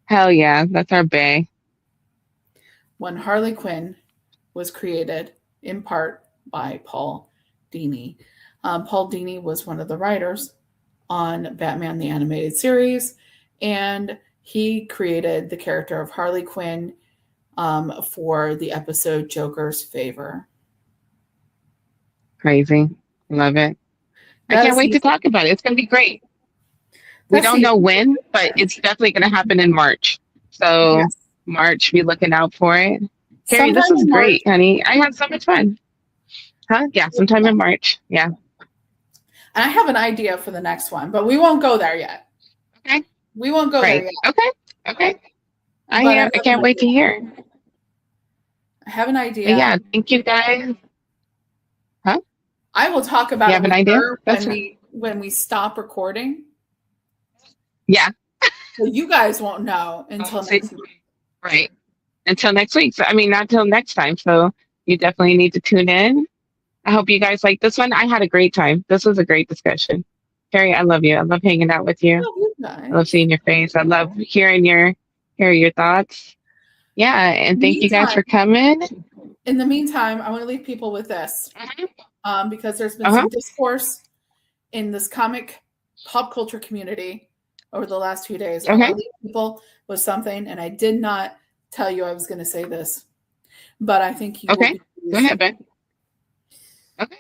Hell yeah, that's our bae. When Harley Quinn was created in part by Paul Dini. Paul Dini was one of the writers on Batman the Animated Series, and he created the character of Harley Quinn for the episode Joker's Favor. Crazy, love it. I can't wait to talk about it. It's gonna be great. We don't know when, but it's definitely going to happen in March. So yes. March, be looking out for it. Carrie, this Sometime is in great, March. honey. I had so much fun. Huh? Yeah, sometime in March. Yeah. And I have an idea for the next one, but we won't go there yet. Okay. We won't go there yet. Okay. Okay. I can't wait to hear. I have an idea. But yeah, thank you guys. Huh? I will talk about you it have an with idea? her when we stop recording. Yeah. So you guys won't know until next week. Right. Until next week. So I mean, not till next time. So you definitely need to tune in. I hope you guys like this one. I had a great time. This was a great discussion. Carrie, I love you. I love hanging out with you. I love seeing your face. I love hearing your thoughts. Yeah, and thank you guys for coming. In the meantime, I want to leave people with this because there's been some discourse in this comic pop culture community over the last few days. I want to leave people with something, and I did not tell you I was going to say this, but I think you will be Go ahead, Ben. Okay.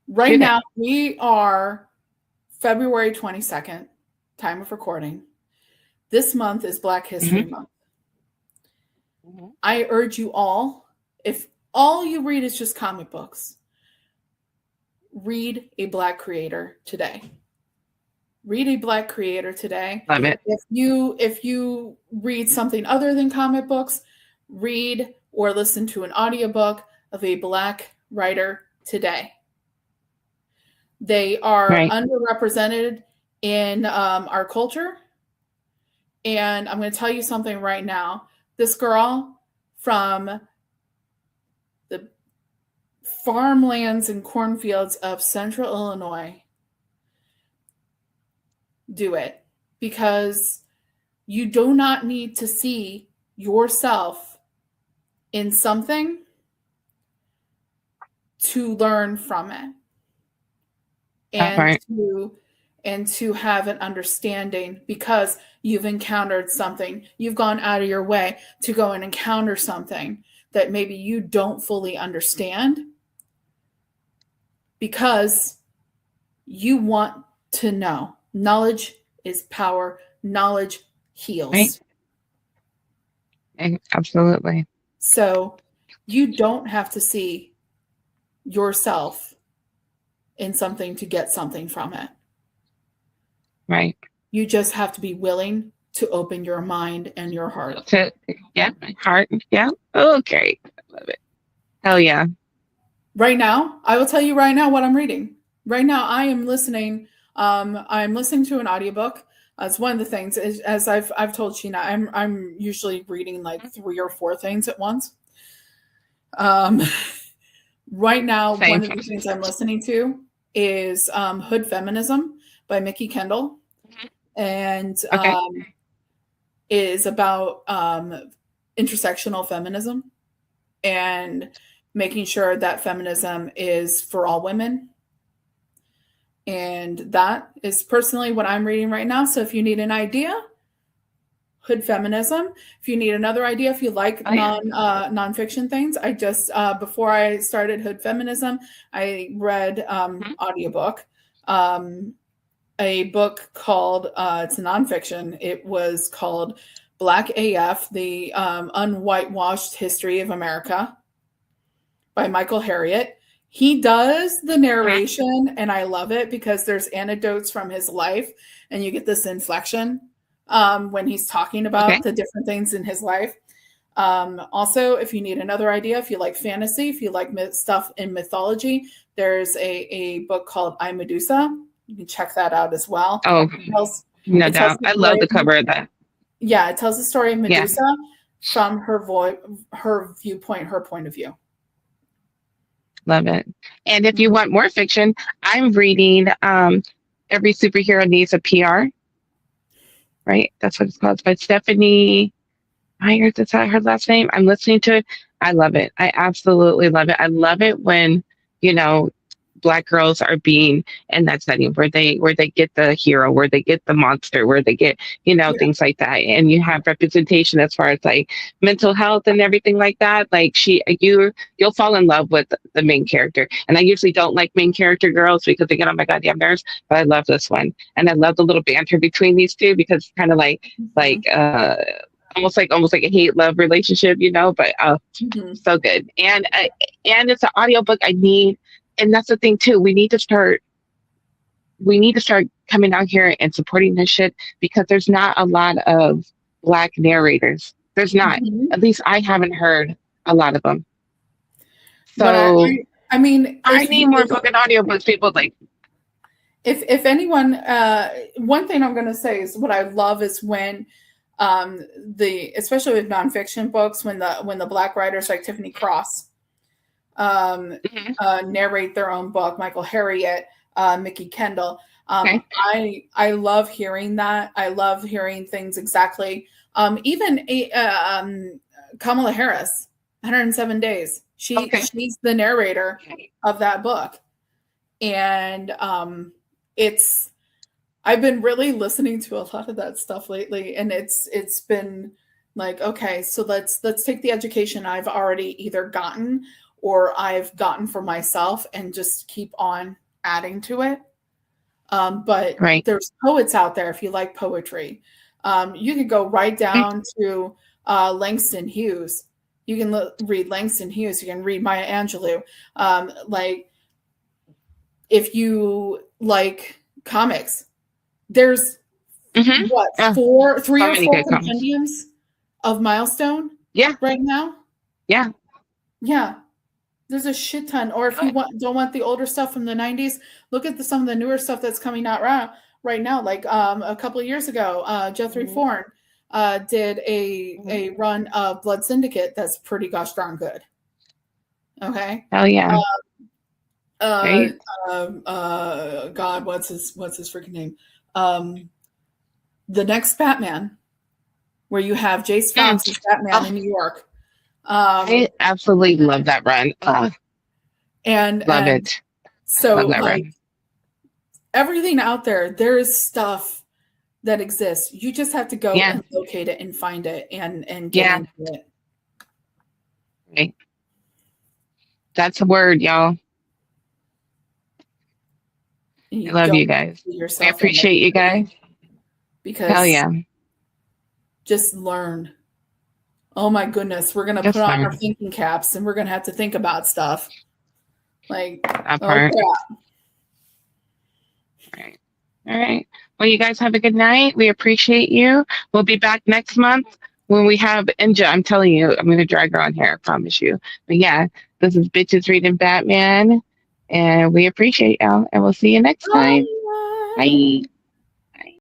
Right now, we are February 22nd, time of recording. This month is Black History Month. I urge you all, if all you read is just comic books, read a Black creator today. Read a Black creator today. Love it. If you read something other than comic books, read or listen to an audiobook of a Black writer today. They are underrepresented in our culture. And I'm going to tell you something right now. This girl from the farmlands and cornfields of Central Illinois, do it, because you do not need to see yourself in something to learn from it and to have an understanding, because you've encountered something. You've gone out of your way to go and encounter something that maybe you don't fully understand, because you want to know. Knowledge is power. Knowledge heals. Right. Absolutely. So you don't have to see yourself in something to get something from it. Right. You just have to be willing to open your mind and your heart. My heart. Yeah. Oh, great. I love it. Hell yeah. Right now, I will tell you right now what I'm reading. Right now, I am listening. I'm listening to an audiobook. It's one of the things, as I've told Sheena, I'm usually reading like 3 or 4 things at once. Right now, Same. one of the things I'm listening to is Hood Feminism by Mickey Kendall, and is about intersectional feminism and making sure that feminism is for all women. And that is personally what I'm reading right now. So if you need an idea, Hood Feminism. If you need another idea, if you like nonfiction things, I just before I started Hood Feminism, I read audiobook, a book called it's a nonfiction. It was called Black AF: The Unwhitewashed History of America by Michael Harriot. He does the narration, and I love it because there's anecdotes from his life, and you get this inflection when he's talking about the different things in his life. Also, if you need another idea, if you like fantasy, if you like stuff in mythology, there's a book called I, Medusa. You can check that out as well. Oh, no doubt. I love the cover of that. Yeah, it tells the story of Medusa from her viewpoint, her point of view. Love it. And if you want more fiction, I'm reading Every Superhero Needs a PR. Right? That's what it's called. It's by Stephanie Myers. Is that her last name? I'm listening to it. I love it. I absolutely love it. I love it when, Black girls are being in that setting where they get the hero, where they get the monster, where they get, things like that. And you have representation as far as like mental health and everything like that. Like you'll fall in love with the main character. And I usually don't like main character girls because they get on my goddamn nerves, but I love this one. And I love the little banter between these two because it's kind of almost like a hate love relationship, but so good. And it's an audiobook I need. And that's the thing too. We need to start coming out here and supporting this shit because there's not a lot of Black narrators. There's not. At least I haven't heard a lot of them. So I mean, I need more fucking audiobooks. People like. If anyone, one thing I'm going to say is what I love is when especially with nonfiction books, when the Black writers like Tiffany Cross narrate their own book, Michael Harriot, Mickey Kendall. I love hearing that. I love hearing things exactly. Even Kamala Harris, 107 Days. She's the narrator of that book. And I've been really listening to a lot of that stuff lately, and it's been like, okay, so let's take the education I've already either gotten or I've gotten for myself and just keep on adding to it. But Right. there's poets out there if you like poetry. You could go right Okay. down to Langston Hughes. You can read Langston Hughes. You can read Maya Angelou. Like, if you like comics, there's Mm-hmm. what, Yeah. three So or many four good comments. compendiums of Milestone Yeah. right now. Yeah. Yeah, there's a shit ton. Or if Do you it. don't want the older stuff from the 90s, look at some of the newer stuff that's coming out right now. Like a couple of years ago, Jeffrey Mhm. Forn did Mhm. a run of Blood Syndicate that's pretty gosh darn good. Okay. Hell yeah. Uh, Right. God, what's his freaking name? The next Batman, where you have Jace Mm. Fox as Batman Oh, in New York. I absolutely love that run. Oh, love And it. I so love that like run. everything out there, there is stuff that exists. You just have to go Yeah. and locate it and find it and get Yeah. into it. Right. That's a word, y'all. I You love you don't guys. see I yourself in appreciate you it guys. Hell because yeah. just learn. Oh my goodness, we're gonna put Just on our learn thinking caps and we're gonna have to think about stuff. Like, that oh part. crap. All right. All right. Well, you guys have a good night. We appreciate you. We'll be back next month when we have Inja. I'm telling you, I'm going to drag her on here. I promise you. But yeah, this is Bitches Reading Batman. And we appreciate y'all. And we'll see you next time. Bye. Bye.